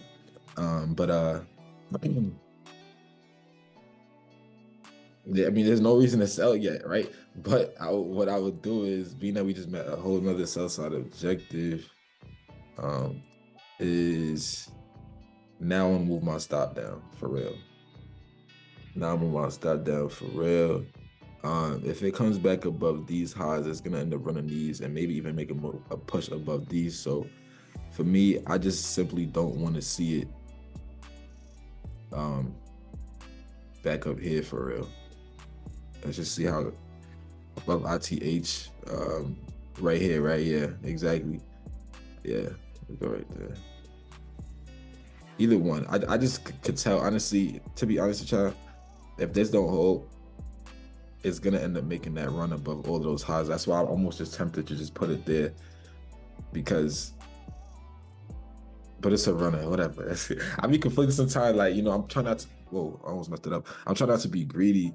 Yeah, I mean, there's no reason to sell yet, right? But what I would do is, being that we just met a whole nother sell side objective, is now I'm gonna move my stop down for real. If it comes back above these highs, it's gonna end up running these and maybe even make a push above these. So for me, I just simply don't want to see it back up here for real. Let's just see how above ITH, right here, right? Yeah, exactly. Yeah, we go right there. Either one. I just could tell, honestly, to be honest with y'all, if this don't hold, it's gonna end up making that run above all those highs. That's why I'm almost just tempted to just put it there, because, but it's a runner, whatever. I be conflicted sometimes, like, you know, I'm trying not to, whoa, I almost messed it up. I'm trying not to be greedy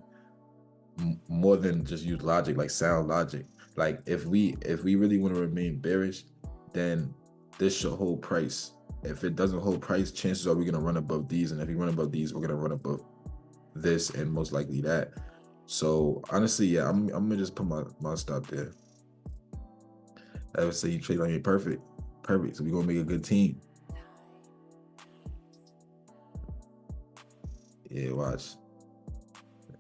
more than just use logic, like sound logic. Like if we really want to remain bearish, then this should hold price. If it doesn't hold price, chances are we're gonna run above these, and if we run above these, we're gonna run above this and most likely that. So honestly, yeah, I'm gonna just put my stop there. I would say you trade on me perfect. So we're gonna make a good team. Yeah, watch.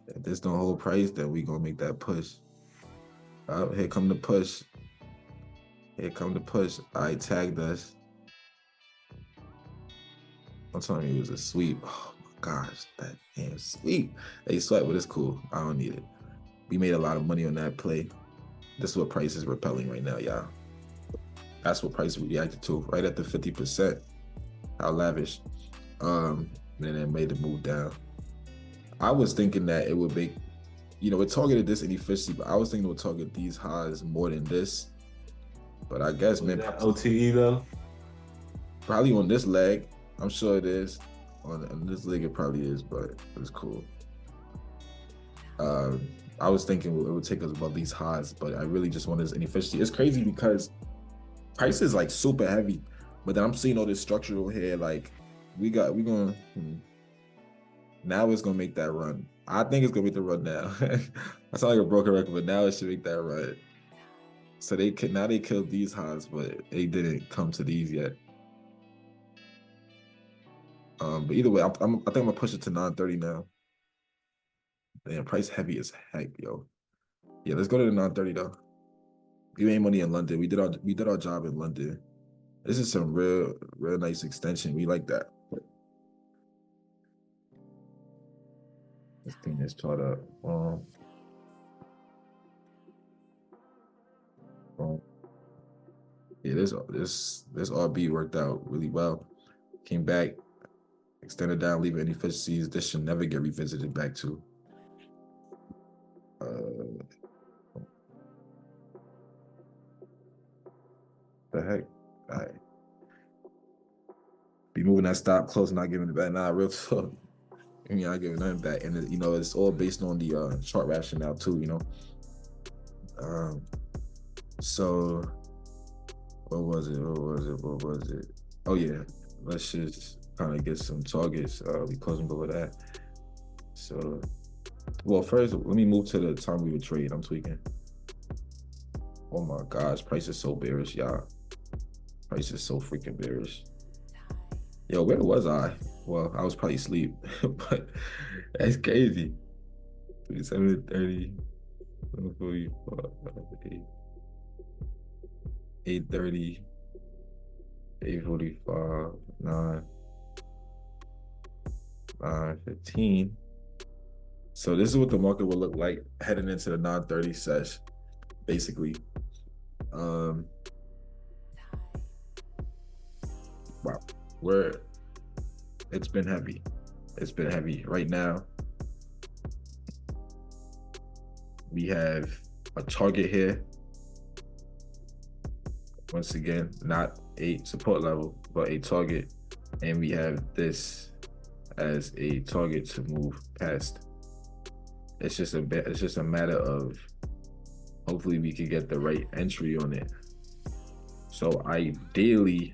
If this don't hold price, then we gonna make that push. Oh, here come the push. I tagged us. I'm telling you, it was a sweep. Oh my gosh, that damn sweep. They sweat, but it's cool. I don't need it. We made a lot of money on that play. This is what price is repelling right now, y'all. That's what price reacted to, right at the 50%. How lavish. And then it made the move down. I was thinking that it would make, you know, it targeted this inefficiency, but I was thinking it would target these highs more than this. But I guess, man, OTE though? Probably on this leg. I'm sure it is. On this leg, it probably is, but it's cool. I was thinking it would take us above these highs, but I really just want this inefficiency. It's crazy because price is like super heavy, but then I'm seeing all this structural here. Like we're gonna now it's gonna make that run. I think it's gonna make the run now. I sound like a broken record, but now it should make that run. So they killed these highs, but they didn't come to these yet. But either way, I think I'm gonna push it to 930 now. Damn, price heavy as heck, yo. Yeah, let's go to the 930 though. We made money in London. We did our job in London. This is some real nice extension. We like that. Let's clean this chart up. Yeah, this RB worked out really well. Came back, extended down, leaving inefficiencies. This should never get revisited back to. The heck? All right. Be moving that stop close, not giving it back. Nah, real talk. I mean, not giving nothing back. And you know, it's all based on the chart rationale too, you know. So what was it? Oh yeah. Let's just kind of get some targets. We closing below that. So well, first let me move to the time we would trade. I'm tweaking. Oh my gosh, price is so bearish, y'all. Price is so freaking bearish. Yo, where was I? Well, I was probably asleep, but that's crazy. 7:30, 8:30, 8:45, 9:15. So this is what the market will look like heading into the 9:30 sesh, basically. Wow, it's been heavy. Right now, We have a target here. Once again, not a support level, but a target. And we have this as a target to move past. It's just a matter of hopefully we can get the right entry on it. So ideally,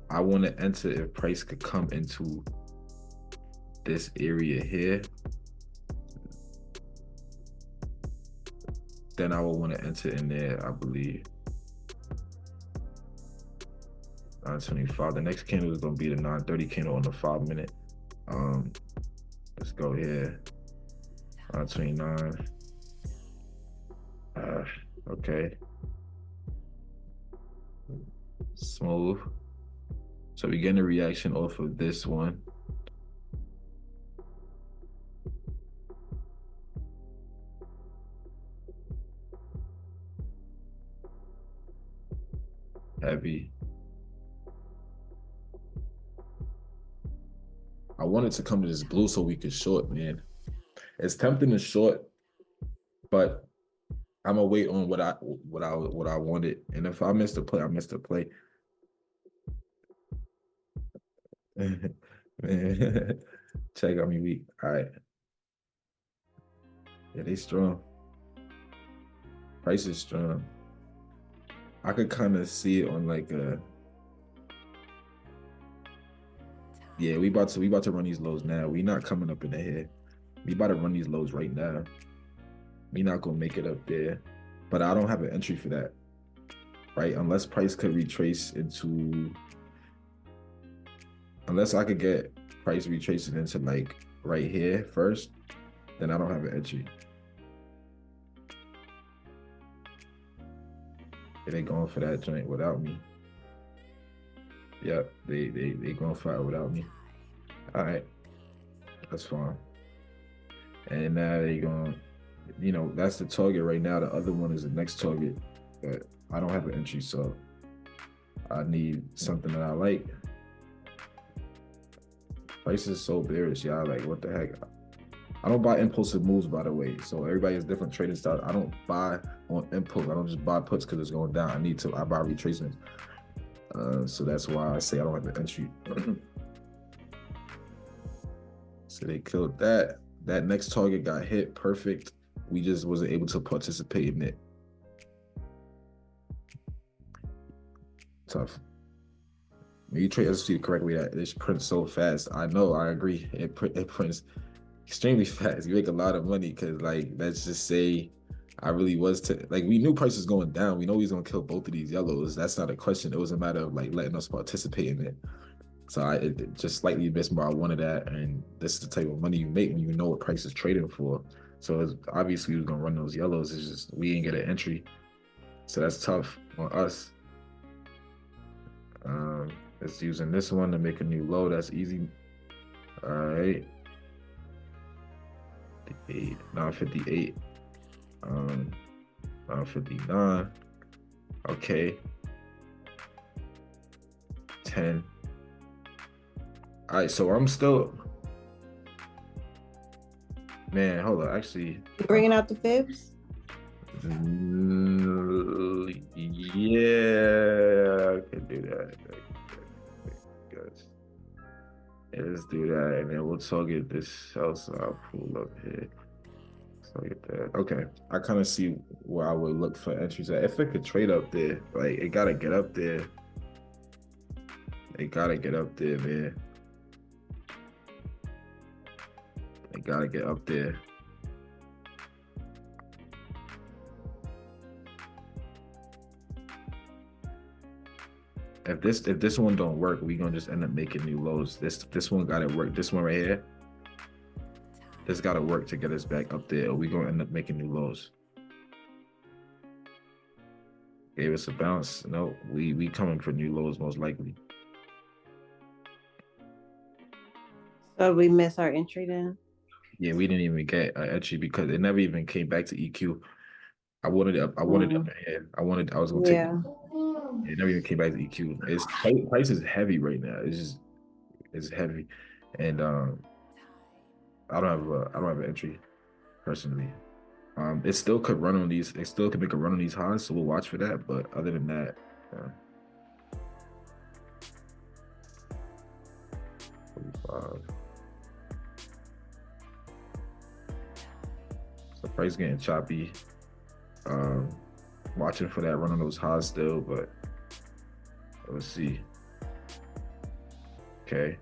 I want to enter if price could come into this area here. Then I will want to enter in there, I believe. 925. The next candle is going to be the 930 candle on the 5 minute. Let's go here. 929. Okay. Smooth. So we getting a reaction off of this one. Heavy. I wanted to come to this blue so we could short, man. It's tempting to short, but I'm gonna wait on what I wanted. And if I missed a play, I missed a play. Man, check on me weak. All right. Yeah, they strong. Price is strong. I could kind of see it on like a. Yeah, we about to run these lows now. We not coming up in the head. We about to run these lows right now. We not gonna make it up there, but I don't have an entry for that, right? Unless price could retrace into. Unless I could get price retracing into like right here first, then I don't have an entry. They going for that joint without me. Yep, they going for it without me. All right, that's fine. And now they going, that's the target right now. The other one is the next target, but I don't have an entry, so I need something that I like. Price is so bearish, y'all. Like, what the heck? I don't buy impulsive moves, by the way. So everybody has different trading styles. I don't buy on impulse. I don't just buy puts because it's going down. I buy retracements. So that's why I say I don't have an entry. So they killed that. That next target got hit perfect. We just wasn't able to participate in it. Tough. When you trade SFC the correct way, that it prints so fast. I know, I agree. It prints extremely fast. You make a lot of money because, like, let's just say I really was we knew price was going down. We know he's gonna kill both of these yellows. That's not a question. It was a matter of like letting us participate in it. So it just slightly missed where I wanted that, and this is the type of money you make when you know what price is trading for. So it's obviously we was gonna run those yellows. It's just we didn't get an entry, so that's tough on us. It's using this one to make a new low. That's easy. All right. 958. 959. Okay. 10. All right, so I'm still. Man, hold on. Actually, you bringing out the fibs? Yeah, I can do that. Yeah, let's do that, and then we'll target this house. I'll pull up here. Target that. Okay, I kind of see where I would look for entries at. If it could trade up there, like it gotta get up there. It gotta get up there, man. It gotta get up there. If this one don't work, we gonna just end up making new lows. This one gotta work. This one right here, this gotta work to get us back up there, or we gonna end up making new lows. Gave us a bounce. No, we coming for new lows most likely. So we miss our entry then? Yeah, we didn't even get an entry because it never even came back to EQ. I wanted it up ahead. I was gonna take it. It never even came back to EQ. Its price is heavy right now. It's heavy, and I don't have an entry. personally. It still could run on these. It still could make a run on these highs, so we'll watch for that. But other than that, 45. So price getting choppy. Watching for that run on those highs still, but let's see. Okay.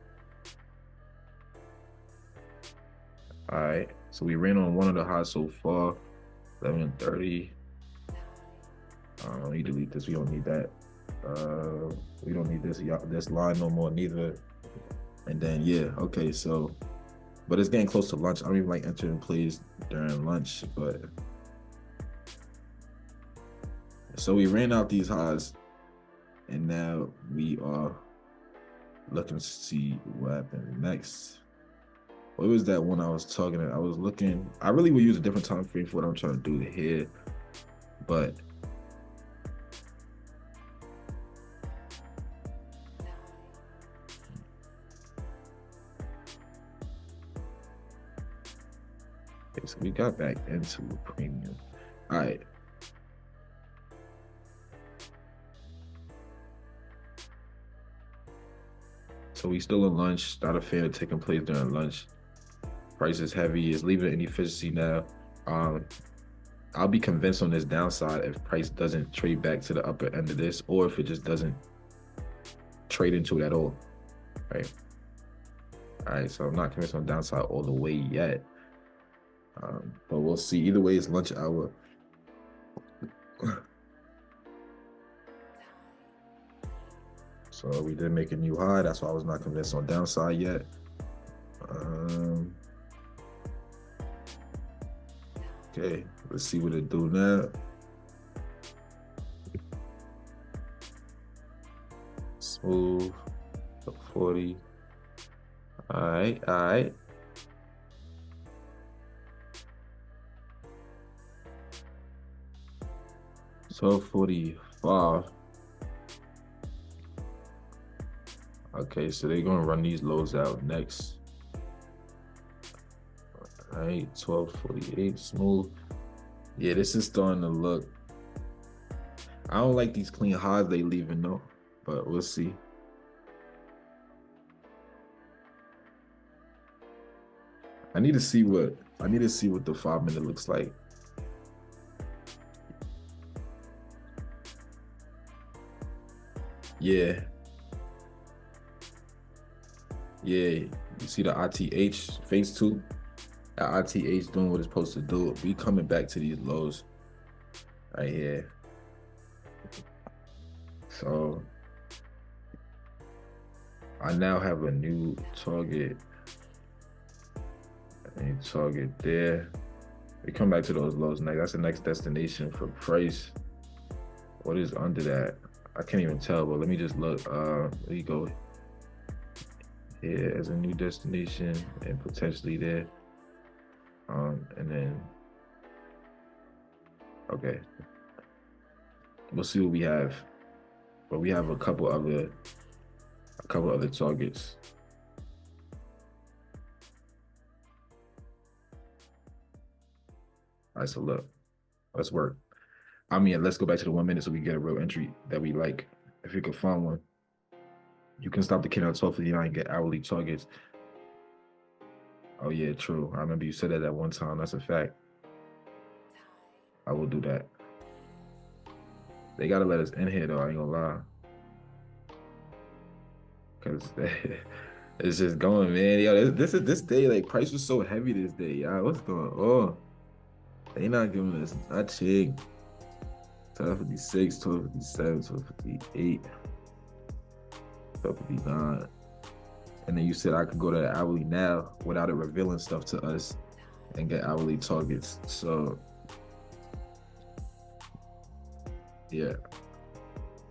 All right. So we ran on one of the highs so far. 11:30. Let me delete this. We don't need that. We don't need this line no more neither. And then yeah, okay. So, but it's getting close to lunch. I don't even like entering plays during lunch, but so we ran out these highs, and now we are looking to see what happened next. What was that one I was talking about? I was looking. I really would use a different time frame for what I'm trying to do here, but okay, so we got back into premium. All right. So we still in lunch. Not a fan of taking plays during lunch. Price is heavy. It's leaving inefficiency now. I'll be convinced on this downside if price doesn't trade back to the upper end of this, or if it just doesn't trade into it at all. Right. All right. So I'm not convinced on downside all the way yet. But we'll see. Either way, it's lunch hour. So we did make a new high. That's why I was not convinced on downside yet. Okay, let's see what it do now. Smooth, 40. All right, all right. So 45. Okay, so they're gonna run these lows out next. All right, 1248, smooth. Yeah, this is starting to look. I don't like these clean highs they leaving though, but we'll see. I need to see what the 5 minute looks like. Yeah. Yeah, you see the ITH phase 2. The ITH doing what it's supposed to do. We coming back to these lows right here. So I now have a new target. A target there. We come back to those lows next. That's the next destination for price. What is under that? I can't even tell, but let me just look. There you go. Here as a new destination and potentially there. And then, okay. We'll see what we have. But we have a couple other targets. All right, so look, let's work. I mean, let's go back to the 1 minute so we get a real entry that we like. If you can find one, you can stop the kid at 12:59 and get hourly targets. Oh yeah, true. I remember you said that at one time. That's a fact. I will do that. They gotta let us in here though. I ain't gonna lie, cause it's just going, man. Yo, this day, like price was so heavy this day. Y'all, what's going on? They not giving us nothing. 1256, 1257, 1258, 1259. And then you said I could go to the hourly now without it revealing stuff to us and get hourly targets. So yeah,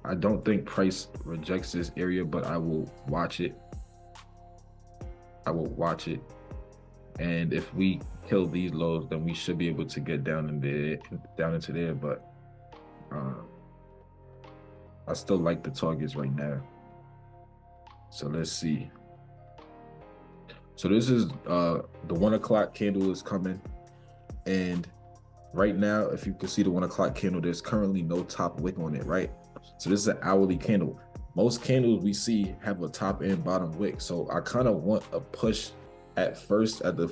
I don't think price rejects this area, but I will watch it. And if we kill these lows, then we should be able to get down into there. But I still like the targets right now. So let's see. So this is the 1 o'clock candle is coming, And right now, if you can see the 1 o'clock candle, there's currently no top wick on it, right? So this is an hourly candle. Most candles we see have a top and bottom wick. So I kind of want a push at first, at the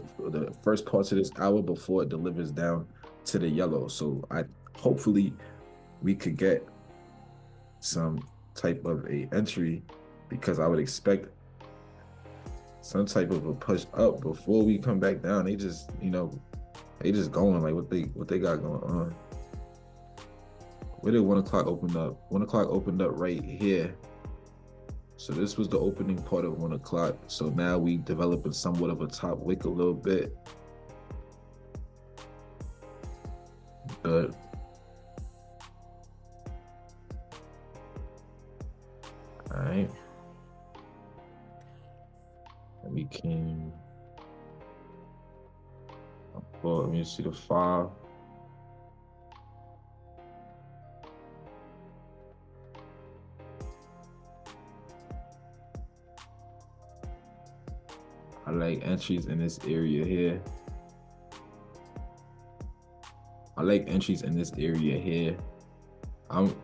first parts of this hour before it delivers down to the yellow. So hopefully we could get some type of a entry, because I would expect some type of a push up before we come back down. They just, they just going like what they got going on. Where did 1 o'clock open up? 1 o'clock opened up right here. So this was the opening part of 1 o'clock. So now we developing somewhat of a top wick a little bit. Good. All right. And we can, well, let me see the 5. I like entries in this area here. I like entries in this area here. I'm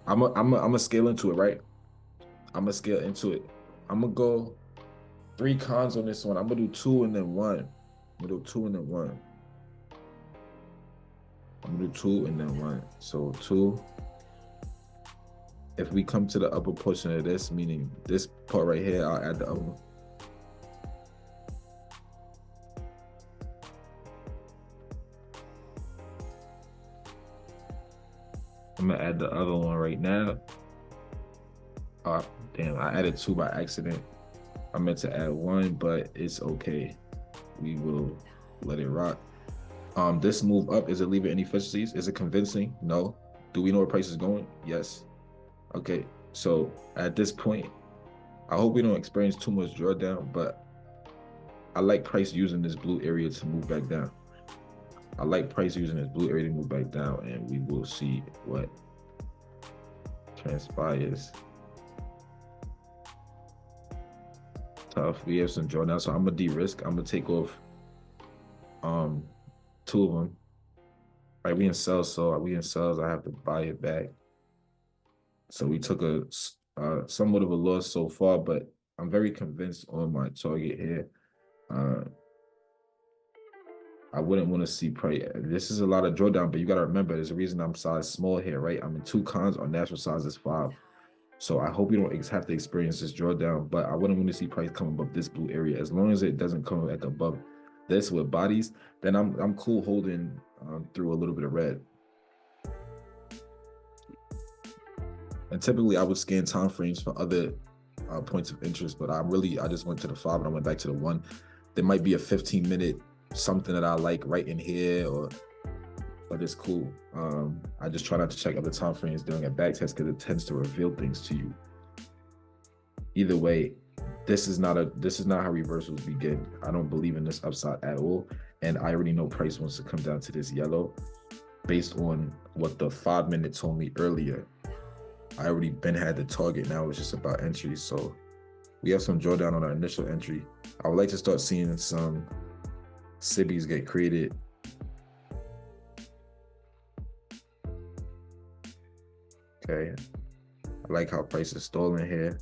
gonna scale into it, right? I'm gonna scale into it. I'm gonna go 3 cons on this one. I'm gonna do 2 and then 1. I'm gonna do 2 and then 1. I'm gonna do 2 and then 1. So 2. If we come to the upper portion of this, meaning this part right here, I'll add the other one. I'm gonna add the other one right now. Oh, damn, I added 2 by accident. I meant to add 1, but it's okay. We will let it rock. This move up, is it leaving any efficiencies? Is it convincing? No. Do we know where price is going? Yes. Okay, so at this point, I hope we don't experience too much drawdown, but I like price using this blue area to move back down. I like price using this blue area to move back down, and we will see what transpires. Tough. We have some drawdown, so I'm gonna de-risk. I'm gonna take off 2 of them. All right, we in sells, so we in sells. I have to buy it back. So we took a somewhat of a loss so far, but I'm very convinced on my target here. I wouldn't want to see price. This is a lot of drawdown, but you got to remember, there's a reason I'm size small here, right? I'm in 2 cons. Our natural size is 5. So I hope you don't have to experience this drawdown, but I wouldn't want to see price come above this blue area. As long as it doesn't come like above this with bodies, then I'm cool holding through a little bit of red. And typically I would scan time frames for other points of interest, but I just went to the 5 and I went back to the 1. There might be a 15-minute something that I like right in here, but it's cool. I just try not to check other time frames during a back test because it tends to reveal things to you. Either way, this is not how reversals begin. I don't believe in this upside at all, and I already know price wants to come down to this yellow based on what the 5 minute told me earlier. I already had the target. Now it's just about entries. So we have some drawdown on our initial entry. I would like to start seeing some SIBIs get created. Okay, I like how price is stalling here.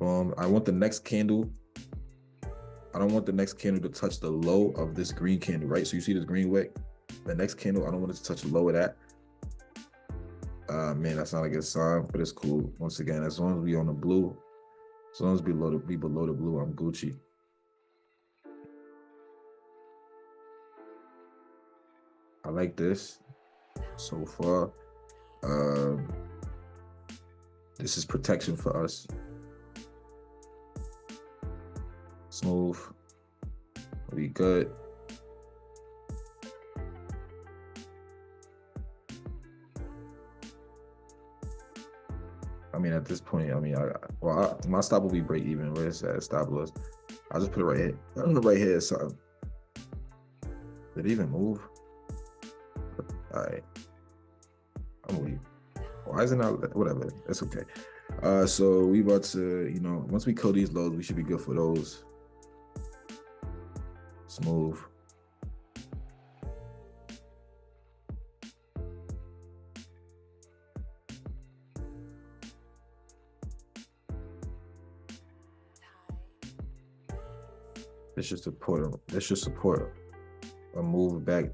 I want the next candle. I don't want the next candle to touch the low of this green candle, right? So you see this green wick? The next candle, I don't want it to touch the low of that. Man, that's not a good sign, but it's cool. Once again, as long as we on the blue, as long as we below the blue, I'm Gucci. I like this so far. This is protection for us. Smooth. We good. I mean, at this point, my stop will be break even. Where is that stop loss? I'll just put it right here. I don't know, right here or something. Did it even move? All right. I'm gonna leave. Why isn't that? Whatever. That's okay. So we about to, once we kill these lows, we should be good for those. Smooth. This should support a move back.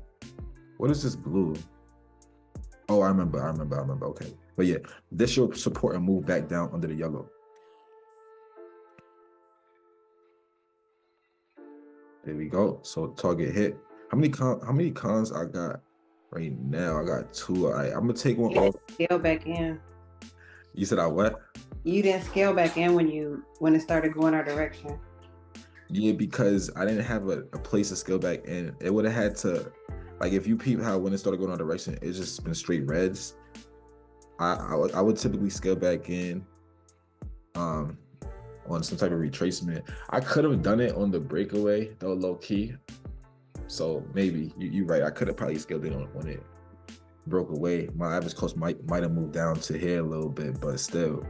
What is this blue? Oh, I remember. Okay. But yeah, this should support a move back down under the yellow. There we go. So target hit. How many cons I got right now? I got 2. All right, I'm gonna take one off. Scale back in. You said I what? You didn't scale back in when it started going our direction. Yeah, because I didn't have a place to scale back in. It would have had to, like, if you peep how when it started going our direction, it's just been straight reds. I would typically scale back in on some type of retracement. I could have done it on the breakaway though, low key. So maybe you're right. I could have probably scaled it on when it broke away. My average cost might have moved down to here a little bit, but still.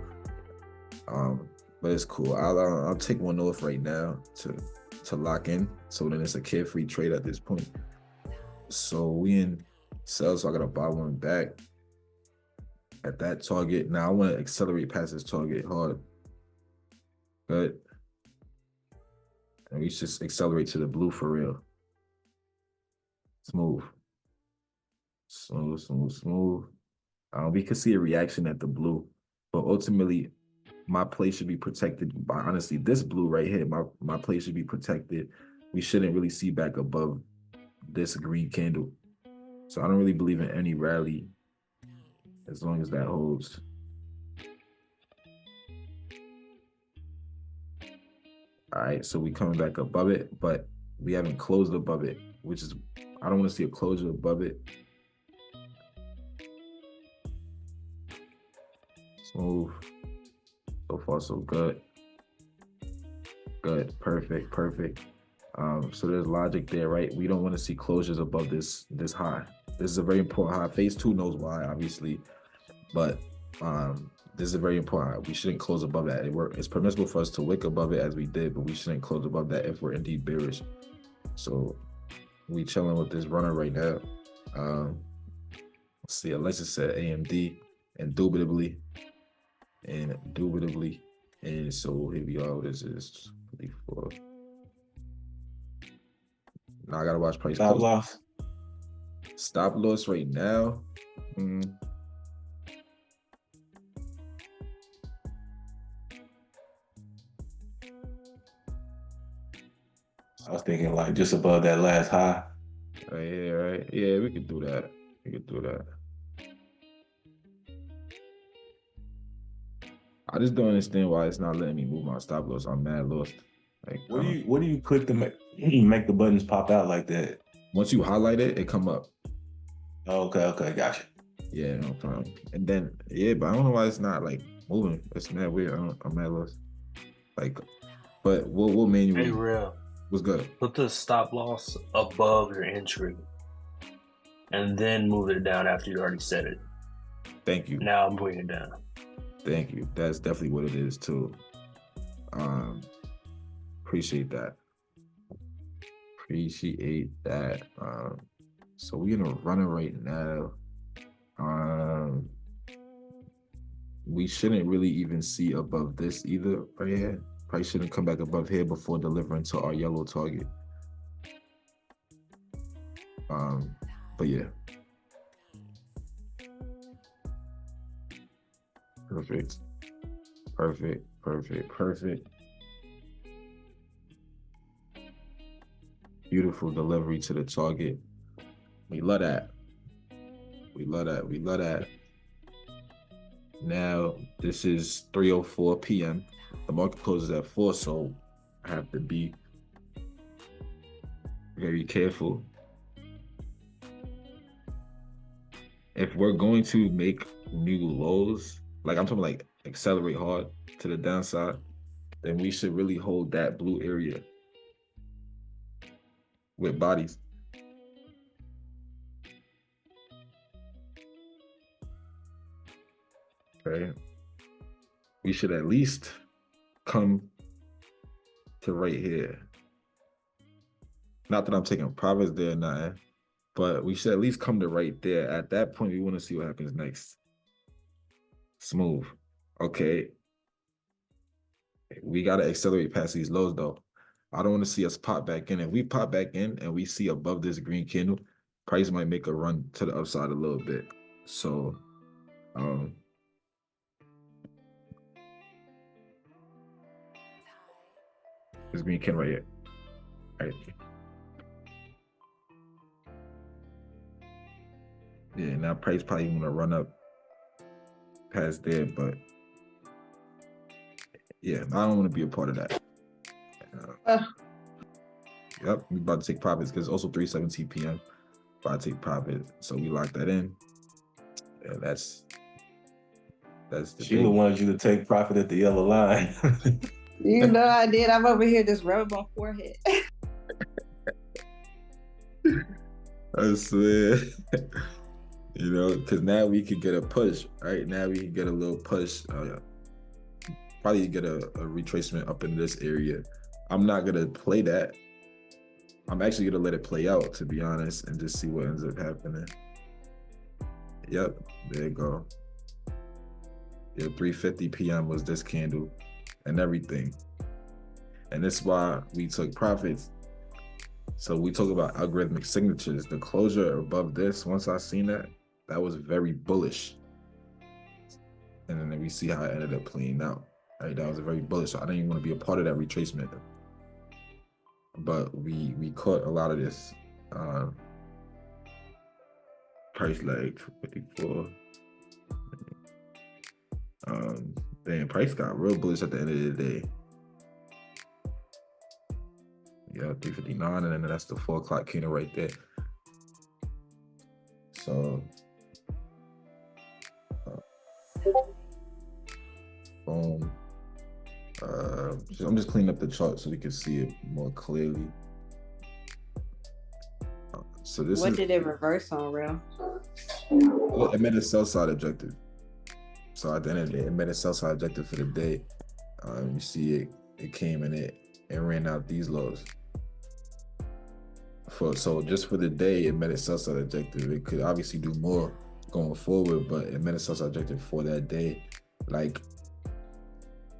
But it's cool. I'll take one off right now to lock in. So then it's a carefree trade at this point. So we in sell, so I gotta buy one back at that target. Now I want to accelerate past this target hard. Good. And we just accelerate to the blue for real. Smooth. We could see a reaction at the blue, but ultimately my play should be protected by, honestly, this blue right here. My play should be protected. We shouldn't really see back above this green candle. So I don't really believe in any rally as long as that holds. All right, so we coming back above it, but we haven't closed above it, which is, I don't want to see a closure above it. Smooth. So far, so good. Good, perfect. So there's logic there, right? We don't want to see closures above this high. This is a very important high. Phase 2 knows why, obviously, but this is a very important high. We shouldn't close above that. It's permissible for us to wick above it as we did, but we shouldn't close above that if we're indeed bearish. So we chilling with this runner right now. Let's see, Alexa said AMD, indubitably. And so here we are. This is 24. Now I gotta watch price. Stop loss. Stop loss right now. I was thinking like just above that last high. Right. Yeah, we could do that. I just don't understand why it's not letting me move my stop loss. I'm mad lost. Like, what do you click to make the buttons pop out like that? Once you highlight it, it come up. Okay, gotcha. Yeah, no problem. And then but I don't know why it's not like moving. It's mad weird. I'm mad lost. Like, but we'll manually. Hey, real. What's good? Put the stop loss above your entry, and then move it down after you already set it. Thank you. Now I'm putting it down. Thank you. That's definitely what it is too. Appreciate that. So we're gonna run it right now. We shouldn't really even see above this either right here. Probably shouldn't come back above here before delivering to our yellow target. But yeah. Perfect. Beautiful delivery to the target. We love that. Now, this is 3:04 p.m. The market closes at 4, so I have to be very careful. If we're going to make new lows, like I'm talking like accelerate hard to the downside, then we should really hold that blue area with bodies. Okay. We should at least come to right here. Not that I'm taking profits there or nothing, but we should at least come to right there. At that point, we want to see what happens next. Smooth. Okay. We got to accelerate past these lows, though. I don't want to see us pop back in. If we pop back in and we see above this green candle, price might make a run to the upside a little bit. So, this green candle right here. Right. Yeah, now price probably want to run up past there, but yeah, I don't want to be a part of that. Yep, we about to take profits because it's also 3:17 p.m. About to take profit, so we lock that in. Yeah, that's the Sheila wanted you to take profit at the yellow line. You know I did. I'm over here just rubbing my forehead. I swear. You know, because now we could get a push, right? Now we can get a little push. Probably get a retracement up in this area. I'm not going to play that. I'm actually going to let it play out, to be honest, and just see what ends up happening. Yep, there you go. Yeah, 3:50 p.m. was this candle and everything. And that's why we took profits. So we talk about algorithmic signatures. The closure above this, once I seen that was very bullish. And then we see how it ended up playing out. Right, that was very bullish. So I didn't even want to be a part of that retracement. But we caught a lot of this price lag 54. Then price got real bullish at the end of the day. Yeah, 359, and then that's the 4 o'clock candle right there. So boom. I'm just cleaning up the chart so we can see it more clearly. So this what did it reverse on, real? It made a sell side objective. So at the end of the day, it made a sell side objective for the day. You see it came and it ran out these lows. So just for the day, it met a sell side objective. It could obviously do more going forward, but it met a sell side objective for that day. Like,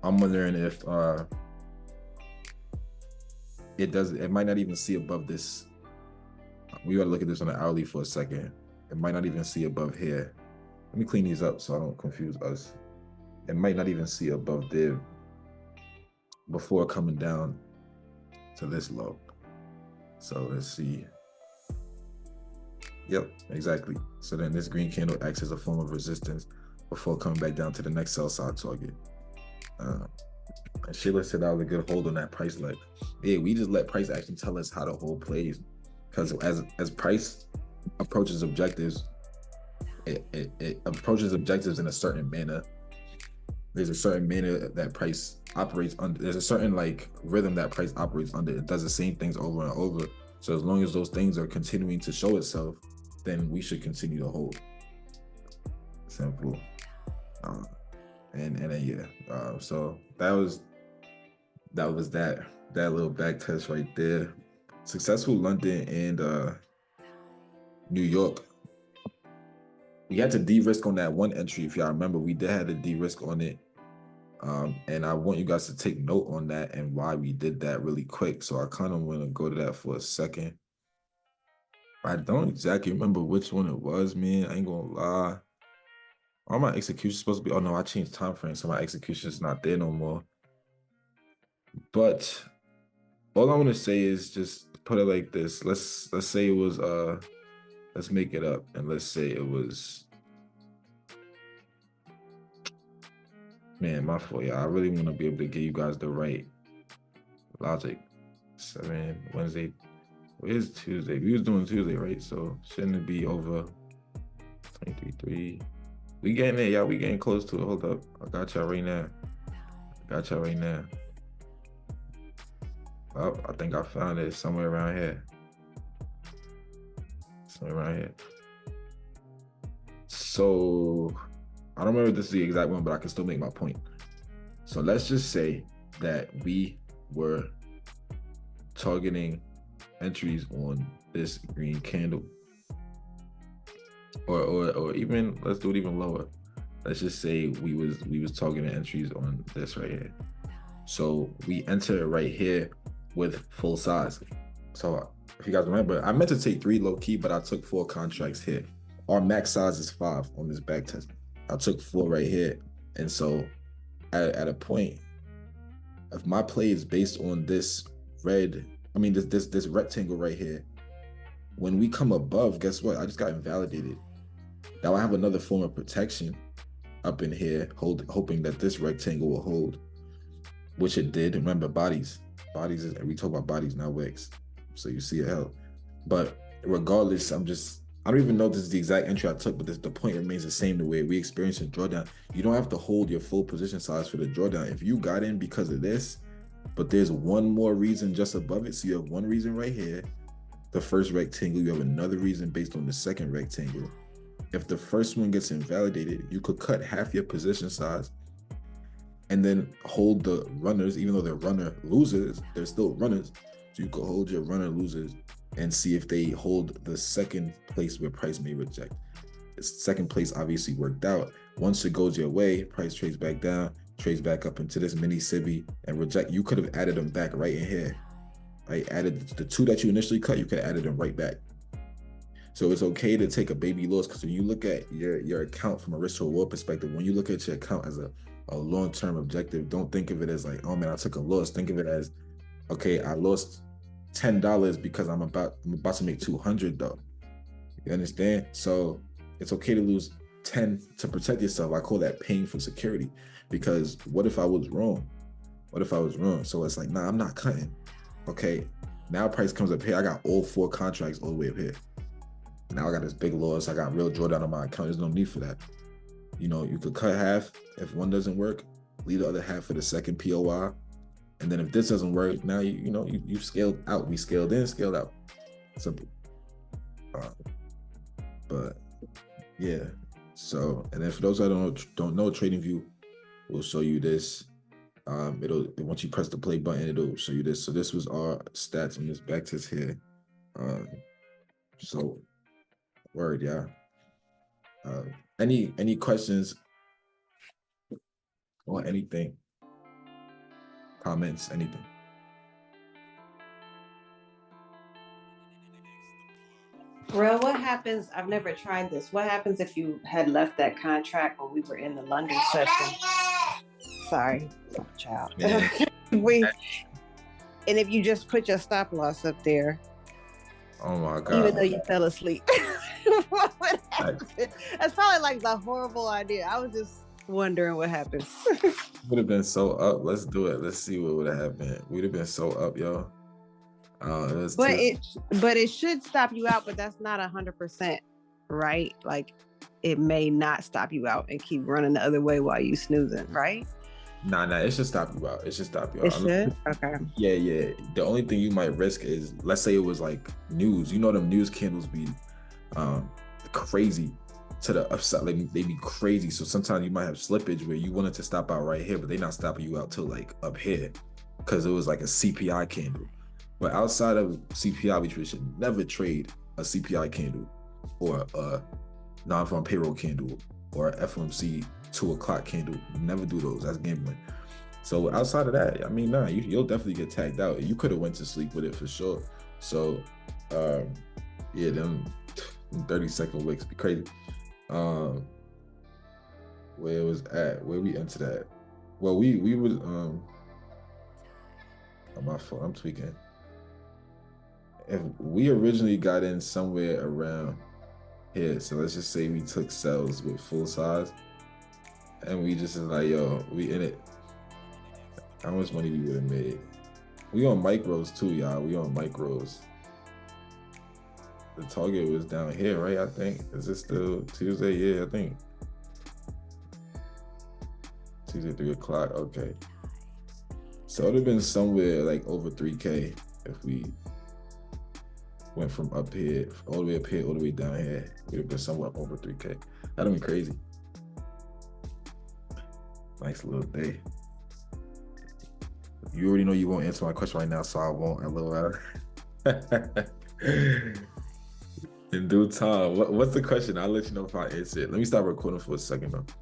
I'm wondering if it might not even see above this. We gotta look at this on the hourly for a second. It might not even see above here. Let me clean these up so I don't confuse us. It might not even see above there before coming down to this low. So let's see. Yep, exactly. So then this green candle acts as a form of resistance before coming back down to the next sell side target. And Sheila said that was a good hold on that price leg. Yeah, we just let price actually tell us how the hold plays. Because as price approaches objectives, it approaches objectives in a certain manner. There's a certain manner that price operates under. There's a certain like rhythm that price operates under. It does the same things over and over. So as long as those things are continuing to show itself, then we should continue to hold. Simple. And then yeah. So that was that little back test right there. Successful London and New York. We had to de-risk on that one entry. If y'all remember, we did have to de-risk on it. And I want you guys to take note on that and why we did that really quick. So I kind of want to go to that for a second. I don't exactly remember which one it was, man. I ain't gonna lie. All my executions supposed to be, oh no, I changed time frame, so my execution is not there no more. But all I want to say is just put it like this. Let's say it was let's make it up, and let's say it was, man, my fault, y'all. I really want to be able to give you guys the right logic. 7 Wednesday. Where's Tuesday? We was doing Tuesday, right? So shouldn't it be over 23.3? We getting there, y'all. We getting close to it. Hold up. I got y'all right now. Oh, I think I found it somewhere around here. So I don't remember if this is the exact one, but I can still make my point. So let's just say that we were targeting entries on this green candle. Or even, let's do it even lower. Let's just say we was targeting entries on this right here. So we enter it right here with full size. So if you guys remember, I meant to take 3 low key, but I took 4 contracts here. Our max size is 5 on this back test. I took 4 right here. And so at a point, if my play is based on this this rectangle right here, when we come above, guess what? I just got invalidated. Now I have another form of protection up in here, hoping that this rectangle will hold, which it did. Remember, bodies we talk about bodies, not wicks. So you see it held. But regardless, I don't even know if this is the exact entry I took, but the point remains the same. The way we experience in drawdown, you don't have to hold your full position size for the drawdown. If you got in because of this, but there's one more reason just above it, so you have one reason right here, the first rectangle, you have another reason based on the second rectangle. If the first one gets invalidated, you could cut half your position size and then hold the runners, even though they're runner losers, they're still runners. So you could hold your runner losers and see if they hold the second place where price may reject. The second place obviously worked out. Once it goes your way, price trades back down, trades back up into this mini civvy and reject. You could have added them back right in here. I added the 2 that you initially cut, you could have added them right back. So it's okay to take a baby loss, because when you look at your account from a risk to reward perspective, when you look at your account as a long-term objective, don't think of it as like, oh man, I took a loss. Think of it as, okay, I lost $10 because I'm about to make 200 though. You understand? So it's okay to lose 10 to protect yourself. I call that paying for security, because what if I was wrong? So it's like, nah, I'm not cutting. Okay, now price comes up here. I got all 4 contracts all the way up here. Now I got this big loss. I got real drawdown on my account. There's no need for that. You know, you could cut half. If one doesn't work, leave the other half for the second POI. And then if this doesn't work, now you scaled out. We scaled in, scaled out. Simple. But yeah. So, and then for those that don't know, TradingView will show you this. Once you press the play button, it'll show you this. So this was our stats on this backtest here. So word, yeah. Any questions or anything? Comments, anything? Real, what happens? I've never tried this. What happens if you had left that contract when we were in the London session? Sorry, child. Yeah. And if you just put your stop loss up there, Oh my God. even though you fell asleep, what would happen? That's probably like the horrible idea. I was just wondering what happens. Would have been so up. Let's do it. Let's see what would have happened. We'd have been so up, yo. But it should stop you out, but that's not 100%, right? Like, it may not stop you out and keep running the other way while you snoozing, right? Nah, it should stop you out. It should stop you out. It should? Okay. Yeah. The only thing you might risk is, let's say it was like news. You know them news candles be crazy to the upside. Like, they be crazy. So sometimes you might have slippage where you wanted to stop out right here, but they're not stopping you out till like up here because it was like a CPI candle. But outside of CPI, we should never trade a CPI candle or a non-farm payroll candle or a FOMC 2 o'clock candle. Never do those. That's gambling. So outside of that, I mean, nah, you'll definitely get tagged out. You could have went to sleep with it for sure. So yeah, them 30-second wicks be crazy. Where it was at, where we entered at. Well, we was oh, my fault, I'm tweaking. If we originally got in somewhere around here, so let's just say we took cells with full size and we just is like, yo, we in it. How much money we would have made? We on micros too, y'all. We on micros. The target was down here, right? I think. Is this still Tuesday? Yeah, I think. Tuesday, 3 o'clock. Okay. So it would have been somewhere like over 3K if we went from up here, all the way up here, all the way down here. We'd have been somewhere over 3K. That'd have been crazy. Nice little day. You already know you won't answer my question right now, so I won't. A little in due time. What's the question? I'll let you know if I answer it. Let me stop recording for a second though.